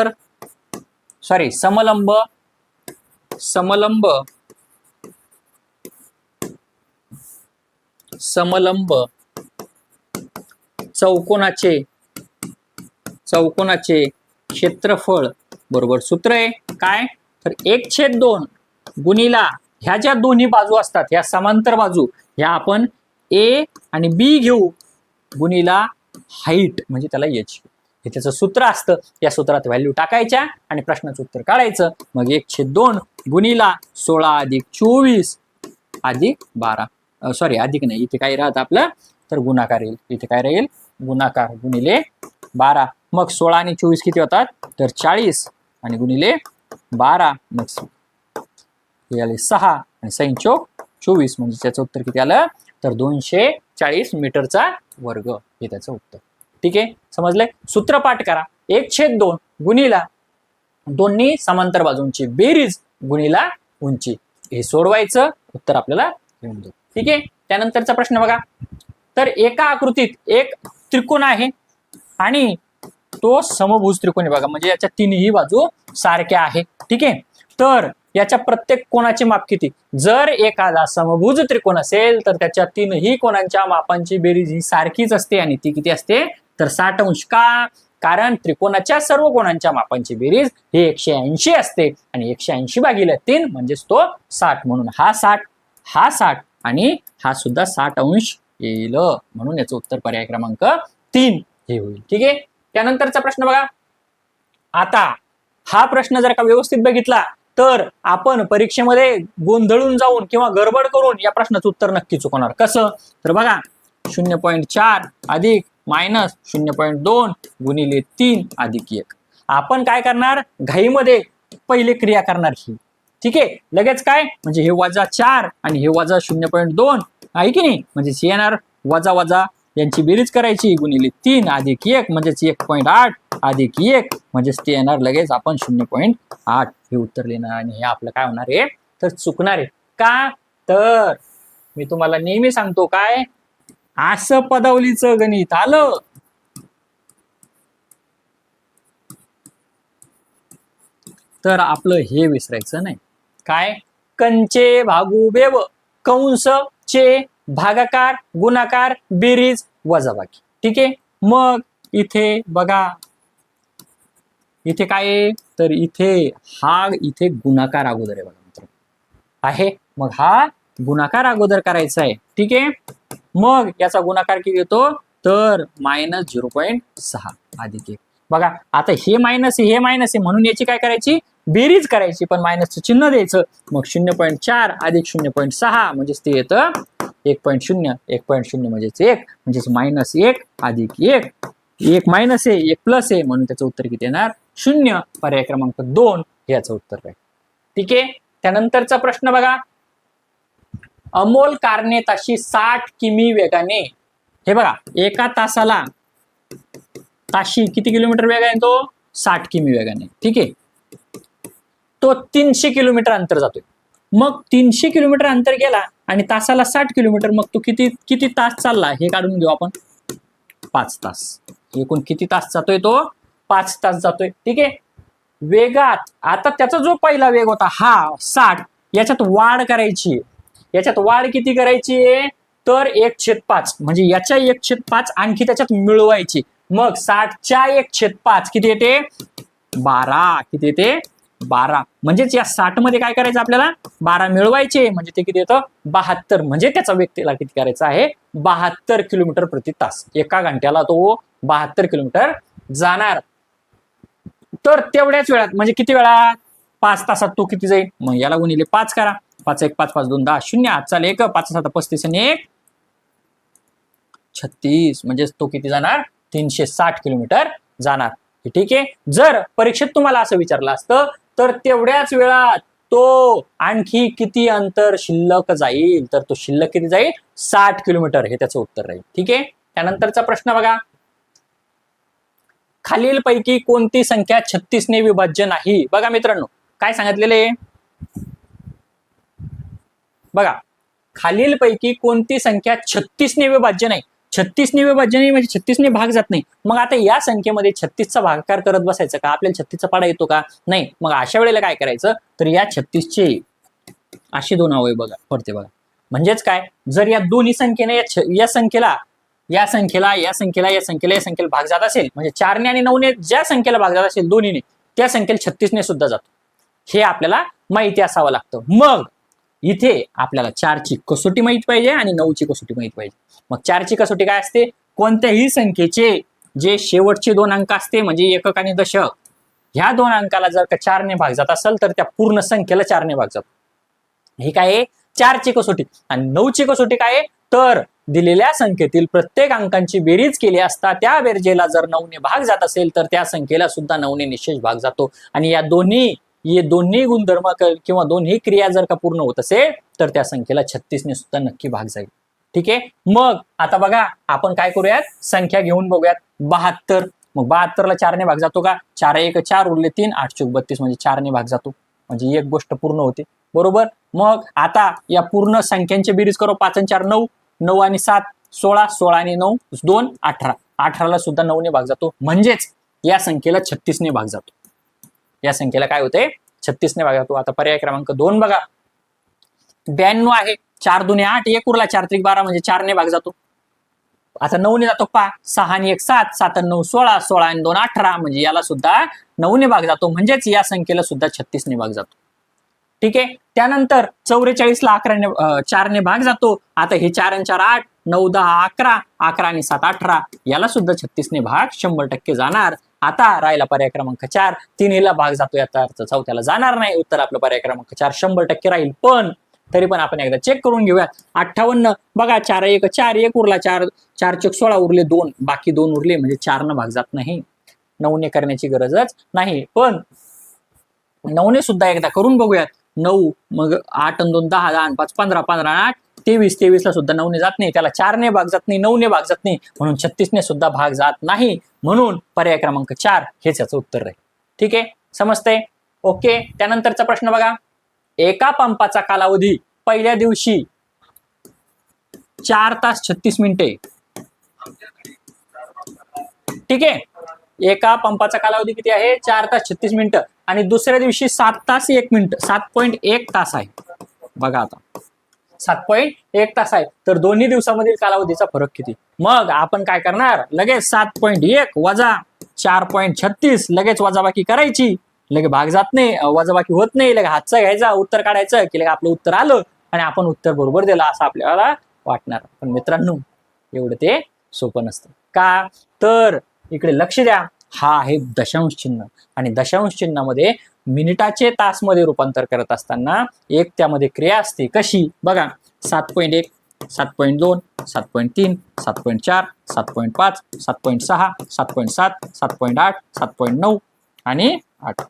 चौकोनाचे क्षेत्रफळ बरोबर सूत्र आहे काय तर 1/2 गुणिला ह्या ज्या दोन्ही बाजू असतात, ह्या समांतर बाजू, ह्या आपण ए आणि बी घेऊ गुणीला हाईट, म्हणजे त्याला एच. हे त्याचं सूत्र असतं. या सूत्रात व्हॅल्यू टाकायच्या आणि प्रश्नाचं उत्तर काढायचं. मग 1/2 गुणीला 16 अधिक 24 अधिक 12, सॉरी अधिक नाही, इथे काय राहत आपलं, तर गुणाकार येईल. इथे काय राहील, गुणाकार गुणिले 12. मग 16 आणि 24 किती होतात, तर 40 आणि गुणिले 12, मग हे आले 6 आणि 6 चौक 24, म्हणजे त्याचं उत्तर किती आलं, तर 240 मीटरचा वर्ग हे त्याचं उत्तर. ठीक आहे, समजलंय. सूत्र पाठ करा. 1/2 गुणीला दोन्ही समांतर बाजूंची बेरीज गुणीला उंची. हे सोडवायचं, उत्तर आपल्याला येऊन जाईल. ठीक आहे. त्यानंतरचा प्रश्न बघा. तर एका आकृतीत एक त्रिकोण आहे आणि तो समभुज त्रिकोण आहे बघा, म्हणजे याच्या तिन्ही बाजू सारख्या आहे. ठीक आहे. तर याच्या प्रत्येक कोणाचे माप किती. जर एखादा समभुज त्रिकोण असेल तर त्याच्या तीनही कोणांच्या मापांची बेरीज ही सारखीच असते आणि ती किती असते, तर 60 अंश. का, कारण त्रिकोणाच्या सर्व कोणांच्या मापांची बेरीज ही 180 असते आणि 180 भागिले 3 म्हणजेच तो 60. म्हणून हा 60, हा 60 आणि हा सुद्धा 60 अंश येईल. म्हणून याचं उत्तर पर्याय क्रमांक 3 हे होईल. ठीक आहे. त्यानंतरचा प्रश्न बघा. आता हा प्रश्न जर का व्यवस्थित बघितला तर आपण परीक्षेमध्ये गोंधळून जाऊन किंवा गडबड करून या प्रश्नाचं उत्तर नक्की चुकवणार. कसं, तर बघा 0.4 अधिक मायनस 0.2 गुणिले 3 अधिक 1. आपण काय करणार, घाईमध्ये पहिले क्रिया करणार ही. ठीक आहे. लगेच काय, म्हणजे हे -4 आणि हे -0.2 आहे की नाही, म्हणजे येणार वजा वजा, यांची बेरीज करायची गुणिले 3 अधिक 1 म्हणजेच 1.8 अधिक 1 म्हणजेच ते येणार लगेच आपण 0.8 हे उत्तर लिहिणार. आणि हे आपलं काय होणार आहे, तर चुकणार आहे. का, तर मी तुम्हाला नेहमी सांगतो काय, असं पदावलीचं गणित आलं तर आपलं हे विसरायचं नाही. काय, कंचे भागू बेव, कंस चे भागाकार गुणाकार बेरीज वजाबाकी. ठीक आहे. मग इथे बघा, इथे काय आहे, तर इथे गुणाकार अगोदर आहे बघा मित्र आहे. मग हा गुणाकार अगोदर करायचा आहे. ठीक आहे. मग याचा गुणाकार किती येतो, तर -0.6 अधिक 1. बघा आता हे मायनस आहे, हे मायनस आहे, म्हणून याची काय करायची, बेरीज करायची, पण मायनसचं चिन्ह द्यायचं. मग 0.4 अधिक 0.6 म्हणजेच ते येतं 1.0. 1.0 म्हणजेच 1, म्हणजेच -1 अधिक 1. 1 मायनस आहे, 1 प्लस आहे, म्हणून त्याचं उत्तर किती येणार, 0. पर्याय क्रमांक 2 याचं उत्तर आहे. ठीक आहे. त्यानंतरचा प्रश्न बघा. अमोल कारने ताशी 60 किमी वेगाने, हे बघा एका तासाला ताशी किती किलोमीटर वेग आहे, तो 60 किमी वेगाने. ठीक आहे. तो 300 किलोमीटर अंतर जातोय. मग 300 किलोमीटर अंतर गेला आणि तासाला 60 किलोमीटर, मग तो किती तास चालला हे काढून घेऊ आपण. 5 तास. एकूण किती तास जातोय, तो 5 तास जातोय. ठीक आहे. वेगात आता त्याचा जो पहिला वेग होता हा 60, याच्यात वाढ करायची. याच्यात वाढ किती करायची आहे, तर 1/5, म्हणजे याच्या 1/5 आणखी त्याच्यात मिळवायची. मग 60च्या 1/5 किती येते, 12. किती येते, 12. म्हणजेच या 60 मध्ये काय करायचं आपल्याला, 12 मिळवायचे, म्हणजे ते किती येतं, 72. म्हणजे त्याचा वेग त्याला किती करायचा आहे, 72 किलोमीटर प्रति तास. एका घंट्याला तो 72 किलोमीटर जाणार. तर तेवढ्याच वेळात, म्हणजे किती वेळात, 5 तासात तो किती जाईल, मग याला गुणिले 5 करा. 5 1 5 5 2 10 0, आजचा 1 5 7 35 आणि 1 36, म्हणजे तो किती जाणार, 360 किलोमीटर जाणार. ठीक आहे. जर परीक्षेत तुम्हाला असं विचारलं असतं तर तेवढ्याच वेळात तो आणखी किती अंतर शिल्लक जाईल, तर तो शिल्लक किती जाईल, 60 किलोमीटर हे त्याचं उत्तर राहील. ठीक आहे. त्यानंतरचा प्रश्न बघा. खालीलपैकी कोणती संख्या 36 ने विभाज्य नाही. बघा मित्रांनो काय सांगितलेले, बघा खालीलपैकी कोणती संख्या 36 ने विभाज्य नाही. 36 ने विभाज्य नाही म्हणजे 36 ने भाग जात नाही. मग आता या संख्येमध्ये 36चा भागाकार करत बसायचं का, आपल्याला 36चा पाडा येतो का, नाही. मग अशा वेळेला काय करायचं, तर या 36चे अशी दोन अवयव बघा पडते बघा. म्हणजेच काय, जर या दोन्ही संख्येने या संख्येला भाग जात असेल, म्हणजे 4 ने आणि 9 ने ज्या संख्येला भाग जात असेल दोन्हीने, त्या संख्येला 36 ने सुद्धा जातो. हे आपल्याला माहिती असावं लागतं. मग इथे आपल्याला 4ची कसोटी माहित पाहिजे आणि 9ची कसोटी माहित पाहिजे. मग 4ची कसोटी काय असते? कोणत्याही संख्येचे जे शेवटचे 2 अंक असते म्हणजे एकक आणि दशक, ह्या 2 अंकाला जर का 4ने भाग जात असेल तर त्या पूर्ण संख्येला 4ने भाग जातो. ही काय आहे? 4ची कसोटी. आणि 9ची कसोटी काय आहे? तर दिलेल्या संख्येतील प्रत्येक अंकांची बेरीज केली असता त्या बेरजेला जर 9ने भाग जात असेल तर त्या संख्येला सुद्धा 9ने निश्चित भाग जातो. आणि या दोन्ही गुणधर्म किंवा दोन्ही क्रिया जर का पूर्ण होत असेल तर त्या संख्येला 36ने सुद्धा नक्की भाग जाईल. ठीक आहे. मग आता बघा आपण काय करूयात, संख्या घेऊन बघूयात. 72. मग 72ला 4ने भाग जातो का? 4 1 4 उरले 3, 8 चौक 32 म्हणजे 4ने भाग जातो. म्हणजे एक गोष्ट पूर्ण होते. बरोबर. मग आता या पूर्ण संख्यांची बेरीज करू. 5 आणि 4 9, 9 आणि 7 16, 16 आणि 9 2 18. 18ला सुद्धा 9ने भाग जातो. म्हणजेच या संख्येला 36ने भाग जातो. या संख्येला काय होते? 36ने भाग जातो. आता पर्याय क्रमांक 2 बघा. 92 आहे. 4 2 8, 1 उरला 4 3 12 म्हणजे 4ने भाग जातो. आता 9ने जातो पा. 6 आणि 1 7, 7 आणि 9 16, 16 आणि 2 18 म्हणजे याला सुद्धा 9ने भाग जातो. म्हणजेच या संख्येला सुद्धा 36ने भाग जातो. ठीक आहे. त्यानंतर 44ला 4ने भाग जातो. आता हे 4 आणि 4 8, 9 10 11, 11 आणि 7 18 याला सुद्धा 36ने भाग 100% जाणार. आता राहिला पर्याय क्रमांक 4. 3ला भाग जातो याचा अर्थ चौथ्याला जाणार नाही. उत्तर आपलं पर्याय क्रमांक 4 100% राहील. पण तरी पण आपण एकदा चेक करून घेऊया. 58 बघा. 4 1 4, 1 उरला 4, 4 चौक 16 उरले 2, बाकी 2 उरले म्हणजे 4ने भाग जात नाही. 9ने करण्याची गरजच नाही. पण 9ने सुद्धा एकदा करून बघूयात. 9 मग 8 आणि 2 10, 10 आणि 5 15, 15 आणि 8 23, 23ला सुद्धा 9ने जात नाही. त्याला 4ने भाग जात नाही, 9ने भाग जात नाही. म्हणून 36ने सुद्धा भाग जात नाही. म्हणून पर्याय क्रमांक 4 हेच याचं उत्तर राहील. ठीक आहे. समजतंय? ओके. त्यानंतरचा प्रश्न बघा. एका पंपाचा कालावधी पहिल्या दिवशी 4 तास 36 मिनिटे. ठीक आहे. एका पंपाचा कालावधी किती आहे? 4 तास 36 मिनिटं. आणि दुसऱ्या दिवशी 7 तास 1 मिनिट, 7.1 तास आहे. बघा आता 7.1 तास आहे. तर दोन्ही दिवसामधील कालावधीचा फरक किती? मग आपण काय करणार? लगेच 7.1 वजा 4.36 लगेच वजाबाकी करायची. लगे भाग जात नाही, वजाबाकी होत नाही. लगे हातचा घ्यायचा, उत्तर काढायचं की लगे आपलं उत्तर आलं आणि आपण उत्तर बरोबर दिलं असं आपल्याला वाटणार. पण मित्रांनो एवढं ते सोपं नसतं. का? तर इकडे लक्ष द्या. हा आहे दशांश चिन्ह. आणि दशांश चिन्हामध्ये मिनिटाचे तासमध्ये रूपांतर करत असताना एक त्यामध्ये क्रिया असते. कशी? बघा. 7.1, 7.2, 7.3, 7.4, 7.5, 7.6, 7.7, 7.8, 7.9 आणि 8.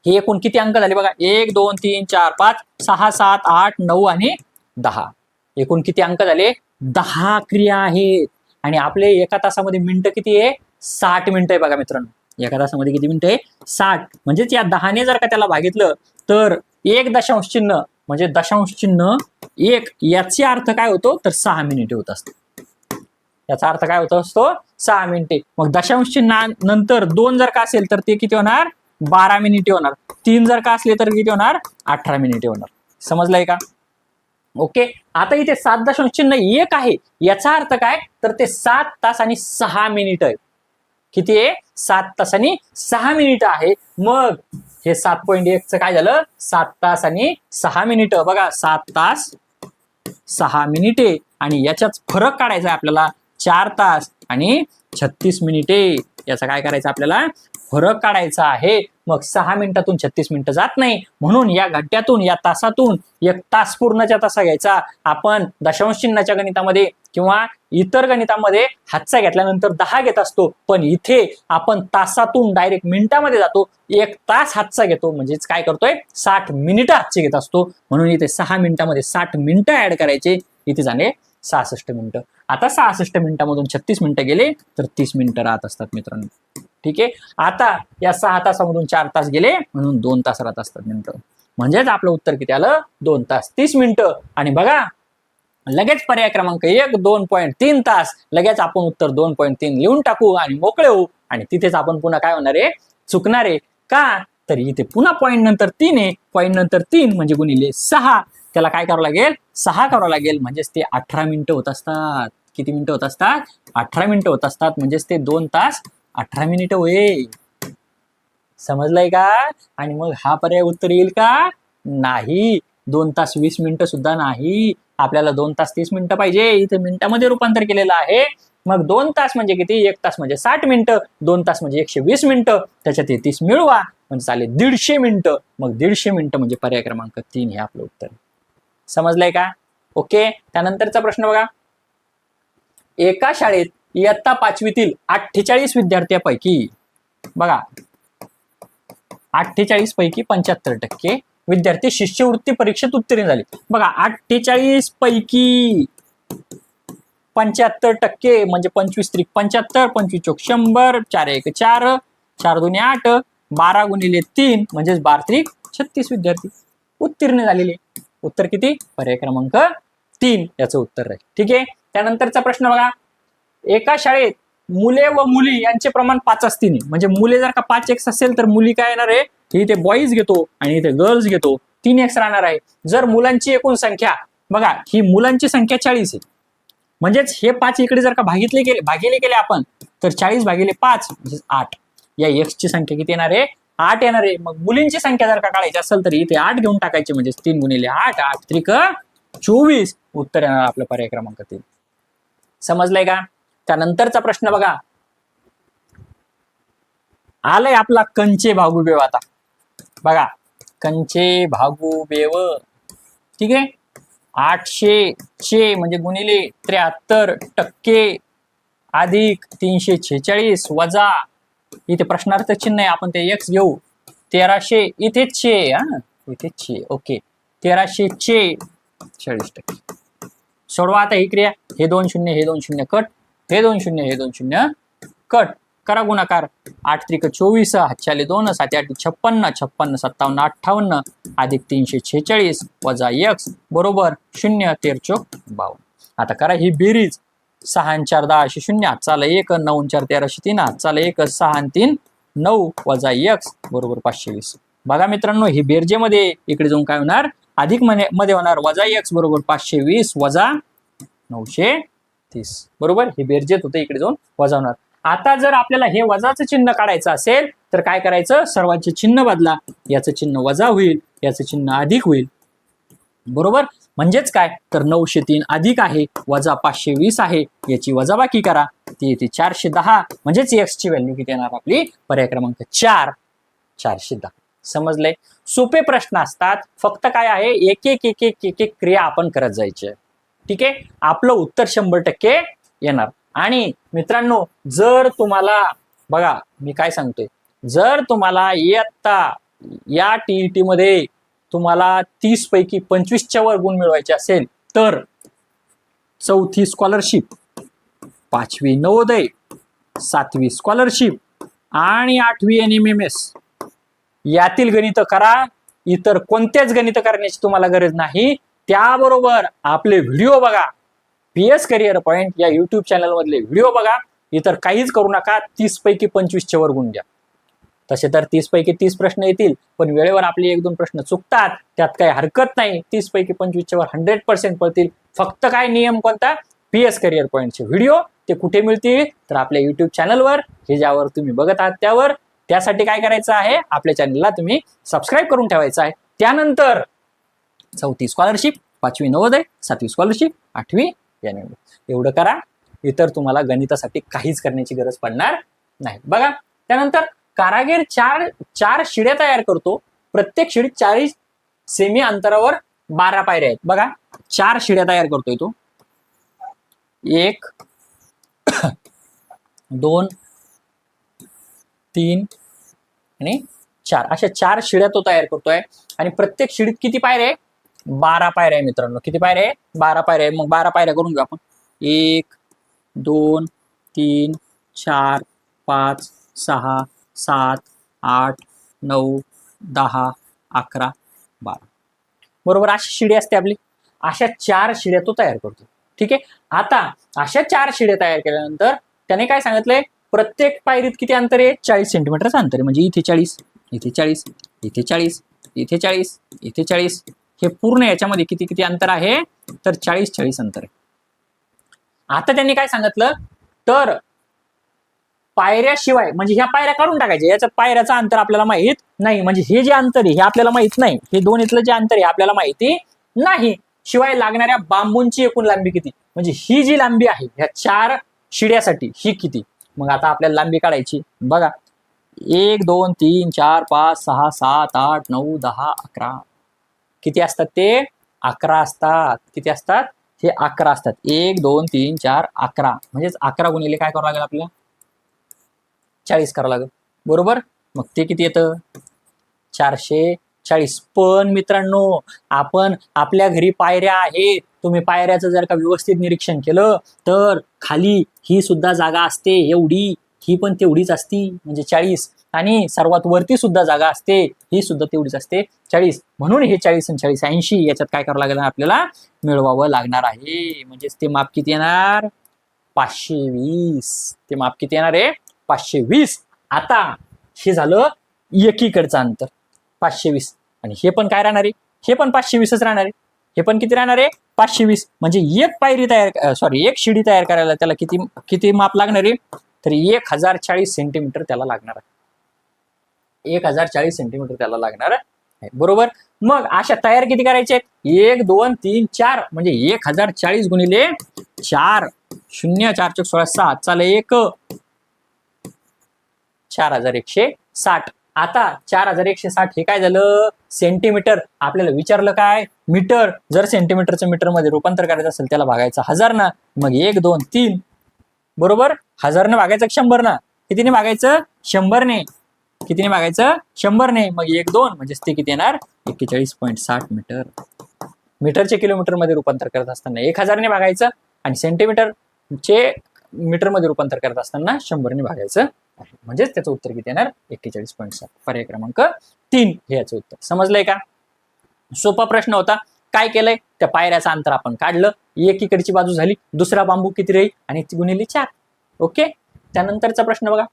हे एकूण किती अंक झाले बघा? 1 2 3 4 5 6 7 8 9 आणि 10. एकूण किती अंक झाले? 10 क्रिया आहेत. आणि आपले एका तासामध्ये मिनिटं किती आहे? 60 मिनिटं आहे बघा मित्रांनो. एका तासामध्ये किती मिनिटं आहे? 60. म्हणजेच या 10ने जर का त्याला भागितलं तर एक दशांश चिन्ह म्हणजे दशांश चिन्ह 1 याचा अर्थ काय होतो? तर 6 मिनिटे होत असते. याचा अर्थ काय होत असतो? 6 मिनिटे. मग दशांश चिन्ह नंतर 2 जर का असेल तर ते किती होणार? 12 मिनिटे होणार. 3 जर का असले तर किती होणार? 18 मिनिटे होणार. समजलंय का? ओके. आता इथे 7 दशांश चिन्ह 1 आहे. याचा अर्थ काय? तर ते 7 तास आणि 6 मिनिट आहे. किती आहे? 7 तास आणि 6 मिनिट आहे. मग हे 7.1 च काय झालं? 7 तास आणि 6 मिनिटं. बघा 7 तास 6 मिनिटे. आणि याच्यात फरक काढायचा आहे आपल्याला. 4 तास आणि 36 मिनिटे. याचा काय करायचं आपल्याला? फरक काढायचा आहे. मग 6 मिनिटातून 36 मिनिटं जात नाही. म्हणून या घट्ट्यातून या तासातून 1 तास पूर्णच्या तासा घ्यायचा. आपण दशांश चिन्हाच्या गणितामध्ये किंवा इतर गणितामध्ये हातचा घेतल्यानंतर 10 घेत असतो. पण इथे आपण तासातून डायरेक्ट मिनिटामध्ये जातो. 1 तास हातचा घेतो. म्हणजेच काय करतोय? 60 मिनिटं हातचे घेत असतो. म्हणून इथे 6 मिनिटामध्ये 60 मिनिटं ऍड करायचे. इथे झाले 66 मिनिटं. आता 66 मिनिटामधून 36 मिनिटं गेले तर 30 मिनिटं राहत असतात मित्रांनो. ठीक आहे. आता या 6 तासामधून 4 तास गेले म्हणून 2 तास राहत असतात मिनिटं. म्हणजेच आपलं उत्तर किती आलं? 2 तास 30 मिनिटं. आणि बघा लगेच पर्याय क्रमांक 1 2.3 तास. लगेच आपण उत्तर 2.3 लिहून टाकू आणि मोकळे होऊ. आणि तिथेच आपण पुन्हा काय होणार आहे? चुकणार आहे. का? तर इथे पुन्हा पॉईंट नंतर 3 आहे. पॉईंट नंतर 3 म्हणजे गुणिले 6. त्याला काय करावं लागेल? 6 करावं लागेल. म्हणजेच ते 18 मिनिटं होत असतात. किती मिनिटं होत असतात? 18 मिनिटं होत असतात. म्हणजेच ते 2 तास 18 मिनिटं होईल. समजलंय का? आणि मग हा पर्याय उत्तर येईल का? नाही. 2 तास 20 मिनिटं सुद्धा नाही, आपल्याला 2 तास 30 मिनिटं पाहिजे. इथे मिनिटामध्ये रूपांतर केलेलं आहे. मग 2 तास म्हणजे किती? 1 तास म्हणजे 60 मिनिटं, 2 तास म्हणजे 120 मिनिटं, त्याच्यात 30 मिळवा म्हणजे चालेल 150 मिनिटं. मग 150 मिनिटं म्हणजे पर्याय क्रमांक 3 हे आपलं उत्तर. समजलंय का? ओके. त्यानंतरचा प्रश्न बघा. एका शाळेत इयत्ता 5वीतील 48 विद्यार्थ्यांपैकी बघा 48 पैकी 75% विद्यार्थी शिष्यवृत्ती परीक्षेत उत्तीर्ण झाले. बघा 48 पैकी 75% म्हणजे 25 त्रिक 75, 25 चोक 100, 4 एक 4, 4 दोन्ही 8, 12 गुणिले 3 म्हणजे 12 त्रिक 36 विद्यार्थी उत्तीर्ण झालेले. उत्तर किती? पर्याय क्रमांक 3 याचं उत्तर राहील. ठीक आहे. त्यानंतरचा प्रश्न बघा. एका शाळेत मुले व मुली यांचे प्रमाण 5 असतील, म्हणजे मुले जर का 5x असेल तर मुली काय येणार आहे? इथे बॉईज घेतो आणि इथे गर्ल्स घेतो, 3x राहणार आहे. जर मुलांची एकूण संख्या बघा, ही मुलांची संख्या 40 आहे, म्हणजेच हे 5 इकडे जर का भागिले गेले आपण तर 40 भागिले 5 म्हणजे 8. या x ची संख्या किती येणार आहे? 8 येणार आहे. मग मुलींची संख्या जर का काढायची असेल तर इथे 8 घेऊन टाकायची, म्हणजे 3 गुणिले 8, 8 त्रिक 24. उत्तर येणार आपलं पर्याय क्रमांक 3. समजलंय का? त्यानंतरचा प्रश्न बघा. आलंय आपला कंचे भागू बेव. आता बघा कंचे भागू बेव. ठीक आहे. 800 चे म्हणजे गुणिले 73% अधिक 346 वजा इथे प्रश्नार्थ चिन्ह आहे, आपण ते x घेऊ. 1300 इथेच छे, इथेच छे. ओके. 1300 चे 40%. सोडवा आता ही क्रिया. हे 2 शून्य हे 2 शून्य कट, हे 2 शून्य हे 2 शून्य कट. करा गुणाकार. 8 त्रिक 24, 7 2, 7 8 56, 56 57 58 अधिक 346 वजा x बरोबर 0, 13 चोक 52. आता करा ही बेरीज. 6 4 10 0, हातचा 1, 9 4 13 3, हातचा 1, 6 3 9 वजा x बरोबर 520. बघा मित्रांनो, ही बेरजेमध्ये इकडे जाऊन काय होणार? अधिक मध्ये होणार वजा x बरोबर 520 वजा 930. बरोबर. हे बेरजेत होते, इकडे जाऊन वजा होणार. आता जर आपल्याला हे वजाचं चिन्ह काढायचं असेल तर काय करायचं? सर्वांचे चिन्ह बदला. याचं चिन्ह वजा होईल, याचं चिन्ह अधिक होईल. बरोबर. म्हणजेच काय तर 903 अधिक आहे वजा 520 आहे, याची वजाबाकी करा, ती येते 410. म्हणजेच x ची व्हॅल्यू किती येणार आपली? पर्याय क्रमांक 4, 410. समजलंय? सोपे प्रश्न असतात, फक्त काय आहे एक एक एक एक एक एक क्रिया आपण करत जायची. ठीक आहे. आपलं उत्तर 100% येणार. आणि मित्रांनो, जर तुम्हाला बघा मी काय सांगतोय, जर तुम्हाला इयत्ता या टीईटी मध्ये तुम्हाला 30 पैकी 25च्या वर गुण मिळवायचे असेल तर 4थी स्कॉलरशिप, 5वी नवोदय, 7वी स्कॉलरशिप आणि 8वी NMMS यातील गणित करा. इतर कोणतेच गणित करण्याची तुम्हाला गरज नाही. त्याबरोबर आपले व्हिडिओ बघा, PS करिअर पॉइंट या युट्यूब चॅनल मधले व्हिडिओ बघा. इतर काहीच करू नका. 30 पैकी 25च्या वर गुण द्या. तसे तर 30 पैकी 30 प्रश्न येतील, पण वेळेवर आपले 1-2 प्रश्न चुकतात, त्यात काही हरकत नाही. 30 पैकी 25च्या वर 100% पडतील. फक्त काय नियम कोणता? PS करिअर पॉइंटचे व्हिडिओ ते कुठे मिळतील? तर आपल्या युट्यूब चॅनलवर, हे ज्यावर तुम्ही बघत आहात त्यावर. त्यासाठी काय करायचं आहे? आपल्या चॅनलला तुम्ही सबस्क्राईब करून ठेवायचं आहे. त्यानंतर 4थी स्कॉलरशिप, 5वी नवोदय, 7वी स्कॉलरशिप, 8वी NMMS एवढं करा. इतर तुम्हाला गणितासाठी काहीच करण्याची गरज पडणार नाही. बघा. त्यानंतर कारागीर चार शिड्या तयार करतो. प्रत्येक शिडीत 40 सेमी अंतरावर 12 पायऱ्या आहेत. बघा 4 शिड्या तयार करतोय तो. 1 2 3 आणि 4 अशा 4 शिड्या तो तयार करतोय. आणि प्रत्येक शिडीत किती पायऱ्या आहे? 12 पायऱ्या आहे मित्रांनो. किती पायऱ्या आहे? 12 पायऱ्या आहे. मग 12 पायऱ्या करून घेऊ आपण. 1 2 3 4 5 6 7 8 9 10 11 12. बरोबर. अशी शिडी असते आपली. अशा 4 शिड्या तो तयार करतो. ठीक आहे. आता अशा 4 शिड्या तयार केल्यानंतर त्याने काय सांगितलंय? प्रत्येक पायरीत किती अंतर आहे? 40 सेंटीमीटरचं अंतर आहे. म्हणजे इथे 40, इथे 40, इथे 40, इथे 40, इथे 40. हे पूर्ण याच्यामध्ये किती किती अंतर आहे? तर 40 अंतर आहे. आता त्यांनी काय सांगितलं? तर पायऱ्याशिवाय म्हणजे ह्या पायऱ्या काढून टाकायच्या, याच्यात पायऱ्याचं अंतर आपल्याला माहित नाही, म्हणजे हे जे अंतर आहे हे आपल्याला माहित नाही, हे दोन इथलं जे अंतर आहे आपल्याला माहिती नाही. शिवाय लागणाऱ्या बांबूंची एकूण लांबी किती, म्हणजे ही जी लांबी आहे ह्या 4 शिड्यासाठी ही किती. मग आता आपल्याला लांबी काढायची बघा, 1 2 3 4 5 6 7 8 9 10 11 किती असतात ते 11 असतात. किती असतात हे 11 असतात. 1 2 3 4 11 म्हणजेच 11 गुणिले काय करावं लागेल आपल्याला 40 करावं लागेल बरोबर. मग ते किती येतं 440. पण मित्रांनो आपण आपल्या घरी पायऱ्या आहेत, तुम्ही पायऱ्याचं जर का व्यवस्थित निरीक्षण केलं तर खाली ही सुद्धा जागा असते एवढी, ही पण तेवढीच असती म्हणजे 40, आणि सर्वात वरती सुद्धा जागा असते ही सुद्धा तेवढीच असते 40. म्हणून हे 40 आणि 40 80 याच्यात काय करावं लागेल आपल्याला मिळवावं लागणार आहे. म्हणजेच ते माप किती येणार 520. ते माप किती येणार आहे 520. आता हे झालं एकीकडचं अंतर 520, आणि हे पण काय राहणार आहे हे पण 520च राहणार आहे. हे पण किती राहणार आहे 520. म्हणजे एक पायरी तयार एक शिडी तयार करायला त्याला किती किती माप लागणार आहे तर 1040 सेंटीमीटर त्याला लागणार आहे. 1040 सेंटीमीटर त्याला लागणार आहे बरोबर. मग अशा तयार किती करायचे 1 2 3 4 म्हणजे 1040 गुणिले 4 0 4 चौक 16 7 चाल 1 4160. आता 4160 हे काय झालं सेंटीमीटर. आपल्याला विचारलं काय मीटर. जर सेंटीमीटरचं मीटर मध्ये रूपांतर करायचं असेल त्याला भागायचं 1000 ना. मग 1 2 3 बरोबर 1000 ने भागायचं 100 ना. कितीने भागायचं 100 ने. कितीने भागायचं 100 ने. मग 1 2 म्हणजे ते किती येणार 41.60 मीटर. मीटरचे किलोमीटर मध्ये रूपांतर करत असताना 1000 ने भागायचं आणि सेंटीमीटरचे मीटर मध्ये रूपांतर करत असताना 100 ने भागायचं. म्हणजेच त्याचं उत्तर किती येणार 41.60. पर्याय क्रमांक 3 हे याचं उत्तर. समजलंय का. सोपा प्रश्न होता. काय केलंय त्या पायऱ्याचं अंतर आपण काढलं, एकीकडची बाजू झाली, दुसरा बांबू किती राहील आणि गुणिले 4. ओके. त्यानंतरचा प्रश्न बघा.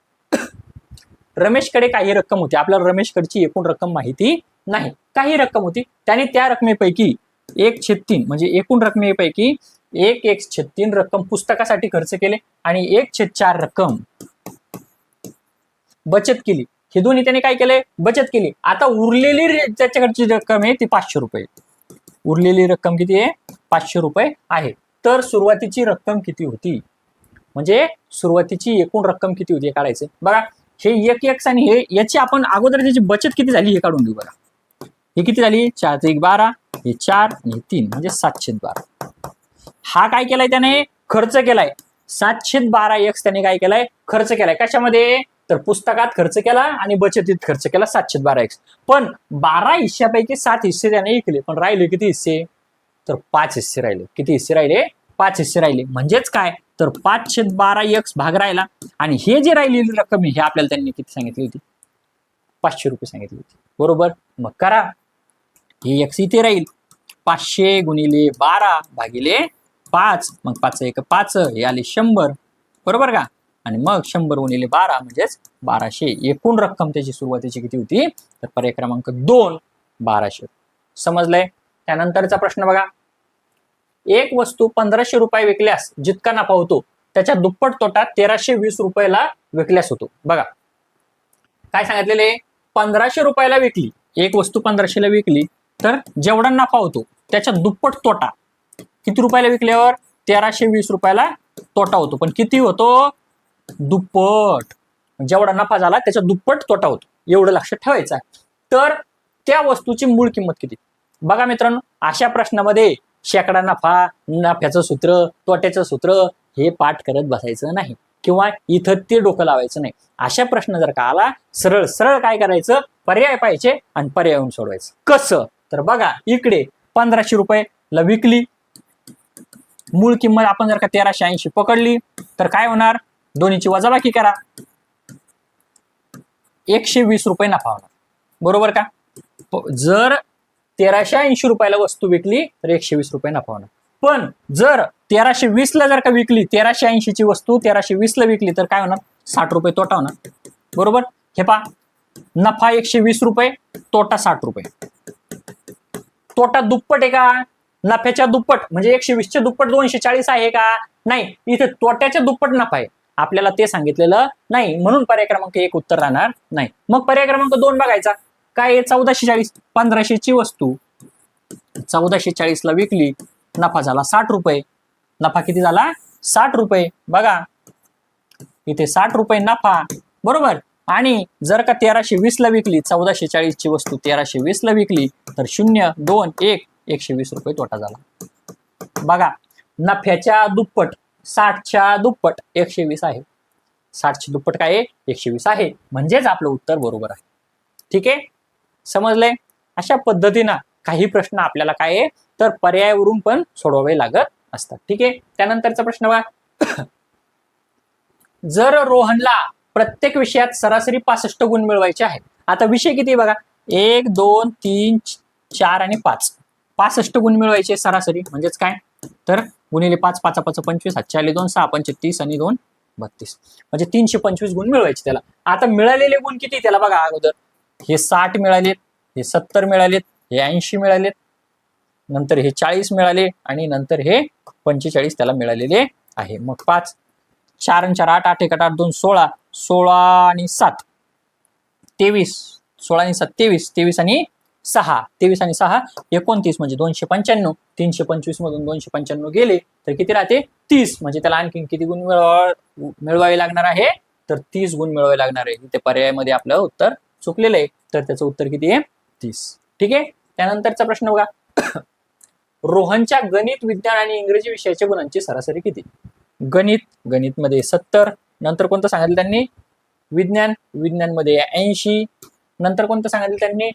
रमेशकडे काही रक्कम होती. आपल्याला रमेशकडची एकूण रक्कम माहिती नाही, काही रक्कम होती. त्याने त्या रकमेपैकी 1/3 म्हणजे एकूण रकमेपैकी 1/3 रक्कम पुस्तकासाठी खर्च केले आणि 1/4 रक्कम बचत केली. हे दोन्ही त्याने काय केलंय बचत केली. आता उरलेली त्याच्याकडची रक्कम आहे ती 500 रुपये. उरलेली रक्कम किती आहे 500 रुपये आहे. तर सुरुवातीची रक्कम किती होती म्हणजे सुरुवातीची एकूण रक्कम किती होती हे काढायचं. बघा हे 1x आणि हे याची आपण अगोदर त्याची बचत किती झाली हे काढून घेऊ. बघा हे किती झाली 4 1 12 हे 4 आणि हे 3 म्हणजे 712. हा काय केलाय त्याने खर्च केलाय 712x त्याने काय केलाय खर्च केलाय. कशामध्ये तर पुस्तकात खर्च केला आणि बचतीत खर्च केला 712x. पण 12 हिस्स्यापैकी 7 हिस्से त्याने विकले, पण राहिले किती हिस्से तर 5 हिस्से राहिले. किती हिस्से राहिले 5 हिस्से राहिले. म्हणजेच काय तर 512x भाग राहिला आणि हे जे राहिलेली रक्कम हे आपल्याला त्यांनी किती सांगितली होती 500 रुपये सांगितली होती बरोबर. मग करा हे x इथे राहील 500 गुणिले 12 भागिले 5. मग 5 1 5 हे आले 100 बरोबर का. आणि मग 100 गुणिले 12 म्हणजेच 1200. एकूण रक्कम त्याची सुरुवातीची किती होती तर पर्याय क्रमांक 2 1200. समजलंय. त्यानंतरचा प्रश्न बघा. एक वस्तू 1500 रुपये विकल्यास जितका नफा होतो त्याच्या दुप्पट तोटा 1320 रुपयाला विकल्यास होतो. बघा काय सांगितलेले 1500 रुपयाला विकली एक वस्तू 1500 ला विकली तर जेवढा नफा होतो त्याच्या दुप्पट तोटा किती रुपयाला विकल्यावर 1320 रुपयाला तोटा होतो. पण किती होतो दुप्पट. जेवढा नफा झाला त्याच्या दुप्पट तोटा होतो एवढं लक्षात ठेवायचं. तर त्या वस्तूची मूळ किंमत किती. बघा मित्रांनो अशा प्रश्नामध्ये शेकडा नफा नफ्याचं सूत्र तोट्याचं सूत्र हे पाठ करत बसायचं नाही किंवा इथं ते डोकं लावायचं नाही. अशा प्रश्न जर का आला सरळ सरळ काय करायचं पर्याय पाहिजे आणि पर्याय सोडवायचं. कसं तर बघा इकडे 1500 रुपयाला विकली, मूळ किंमत आपण जर का 1380 पकडली तर काय होणार दोन्हीची वजाबाकी करा 120 रुपये नफा होणार बरोबर का. जर 1380 रुपयाला वस्तू विकली तर 120 रुपये नफा होणार. पण जर 1320 ला जर का विकली 1380 ची वस्तू 1320 ला विकली तर काय होणार 60 रुपये तोटा होणार बरोबर. हे पहा नफा 120 रुपये तोटा 60 रुपये. तोटा दुप्पट आहे का नफ्याच्या दुप्पट म्हणजे 120 चे दुप्पट 240 आहे का नाही. इथे तोट्याच्या दुप्पट नफा आहे आपल्याला ते सांगितलेलं नाही, म्हणून पर्याय क्रमांक 1 उत्तर राहणार नाही. मग पर्याय क्रमांक 2 बघायचा. काय आहे? 1440. 1500ची वस्तू 1440ला विकली, नफा झाला 60 रुपये. नफा किती झाला? 60 रुपये. बघा इथे 60 रुपये नफा, बरोबर. आणि जर का 1320ला विकली, 1440ची वस्तू 1320ला विकली, तर 0, 2, 1, 120 रुपये तोटा झाला. बघा नफ्याच्या दुप्पट, 60च्या दुप्पट 120 आहे. 60ची दुप्पट काय आहे? 120 आहे. म्हणजेच आपलं उत्तर बरोबर आहे. ठीक आहे, समजलंय? अशा पद्धतीनं काही प्रश्न आपल्याला काय आहे तर पर्यायावरून पण सोडवावे लागत असतात. ठीक आहे, त्यानंतरचा प्रश्न बघा. जर रोहनला प्रत्येक विषयात सरासरी 65 गुण मिळवायचे आहेत. आता विषय किती बघा, 1, 2, 3, 4 आणि 5. 65 गुण मिळवायचे सरासरी, म्हणजेच काय तर गुणिले 5, 5 5 25, 7 आले 2, 6 5 30 आणि 2 32, म्हणजे 325 गुण मिळवायचे त्याला. आता मिळालेले गुण किती त्याला बघा. अगोदर हे 60 मिळालेत, हे 70 मिळालेत, हे 80 मिळालेत, नंतर हे 40 मिळाले आणि नंतर हे 45 त्याला मिळालेले आहे. मग 5, 4 आणि 4 8, 8 1 8 2 16, 16 आणि 7 23, 16 आणि 7 23, 23 आणि 6, 23 आणि 6 29, म्हणजे 295. 325 मधून 295 गेले तर किती राहते? 30. म्हणजे त्याला आणखी किती गुण मिळवावे लागणार आहे तर 30 गुण मिळवावे लागणार आहे. इथे पर्यायामध्ये आपलं उत्तर चुकलेलं आहे, तर त्याचं उत्तर किती आहे? 30. ठीक आहे, त्यानंतरचा प्रश्न बघा. रोहनच्या गणित, विज्ञान आणि इंग्रजी विषयाच्या गुणांची सरासरी किती? गणित मध्ये 70, नंतर कोणतं सांगितलं त्यांनी? विज्ञान मध्ये 80, नंतर कोणतं सांगितलं त्यांनी?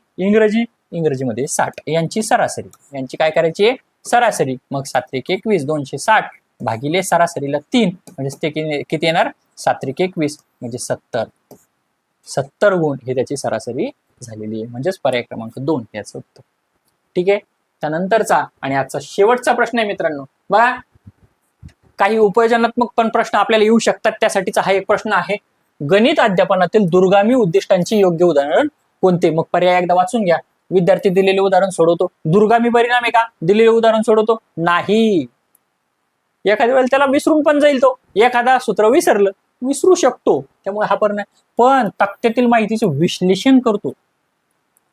इंग्रजीमध्ये 60. यांची सरासरी, यांची काय करायची आहे? सरासरी. मग 7 1 21, 260 भागिले सरासरीला 3, म्हणजे ते किती येणार? 7 1 21 म्हणजे 70 गुण हे त्याची सरासरी झालेली आहे. म्हणजेच पर्याय क्रमांक 2 याचं उत्तर. ठीक आहे, त्यानंतरचा आणि आजचा शेवटचा प्रश्न आहे मित्रांनो. बघा काही उपयोजनात्मक पण प्रश्न आपल्याला येऊ शकतात, त्यासाठीचा हा एक प्रश्न आहे. गणित अध्यापनातील दूरगामी उद्दिष्टांची योग्य उदाहरण कोणते? मग पर्याय एकदा वाचून घ्या. विद्यार्थी दिलेले उदाहरण सोडवतो. दूरगामी परिणाम आहे का? दिलेले उदाहरण सोडवतो? नाही. एखाद्या वेळेला त्याला विसरून पण जाईल, तो एखादा सूत्र विसरू शकतो, त्यामुळे हा परिणाम. पण तक्त्यातील माहितीचं विश्लेषण करतो.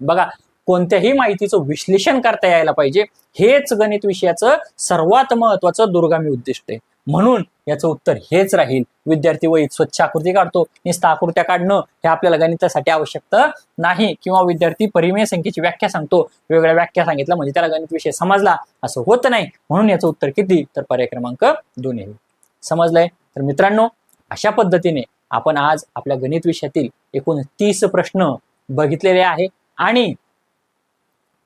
बघा कोणत्याही माहितीचं विश्लेषण करता यायला पाहिजे, हेच गणित विषयाचं सर्वात महत्वाचं दूरगामी उद्दिष्ट आहे. म्हणून याचं उत्तर हेच राहील. विद्यार्थी वहीत स्वच्छ आकृती काढतो, नुसता आकृत्या काढणं हे आपल्याला गणितासाठी आवश्यक नाही. किंवा विद्यार्थी परिमेय संख्येची व्याख्या सांगतो, वेगळ्या व्याख्या सांगितलं म्हणजे त्याला गणित विषय समजला असं होत नाही. म्हणून याचं उत्तर किती तर पर्याय क्रमांक 2 येईल. समजलंय? तर मित्रांनो अशा पद्धतीने आपण आज आपल्या गणित विषयातील एकूण 30 प्रश्न बघितलेले आहे. आणि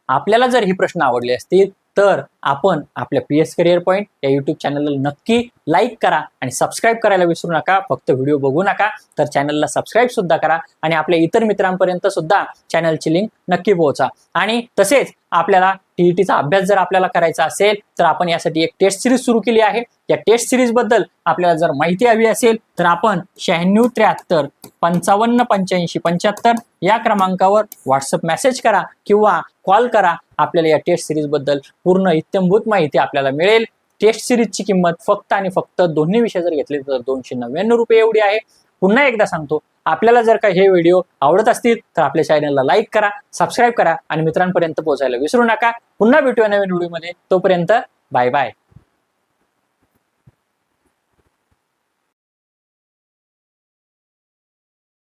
आपल्याला जर हे प्रश्न आवडले असतील तर आपण आपल्या PS करिअर पॉइंट या YouTube चॅनलला नक्की लाईक करा आणि सबस्क्राईब करायला विसरू नका. फक्त व्हिडिओ बघू नका, तर चॅनलला सबस्क्राईब सुद्धा करा आणि आपल्या इतर मित्रांपर्यंत सुद्धा चॅनलची लिंक नक्की पोहोचा. आणि तसेच आपल्याला TETचा अभ्यास जर आपल्याला करायचा असेल तर आपण यासाठी एक टेस्ट सिरीज सुरू केली आहे. या टेस्ट सिरीज बद्दल आपल्याला जर माहिती हवी असेल तर आपण 96 73 55 85 75 या क्रमांकावर व्हॉट्सअप मेसेज करा किंवा कॉल करा. आपल्याला या टेस्ट सिरीज बद्दल पूर्ण इत्थंभूत माहिती आपल्याला मिळेल. टेस्ट सिरीजची किंमत फक्त आणि फक्त दोन्ही विषय जर घेतले तर 299 रुपये एवढी आहे. पुन्हा एकदा सांगतो, आपल्याला जर का हे व्हिडिओ आवडत असतील तर आपल्या चॅनलला लाईक करा, सबस्क्राईब करा आणि मित्रांपर्यंत पोहोचायला विसरू नका. पुन्हा भेटूया नवीन व्हिडिओमध्ये. तोपर्यंत बाय बाय.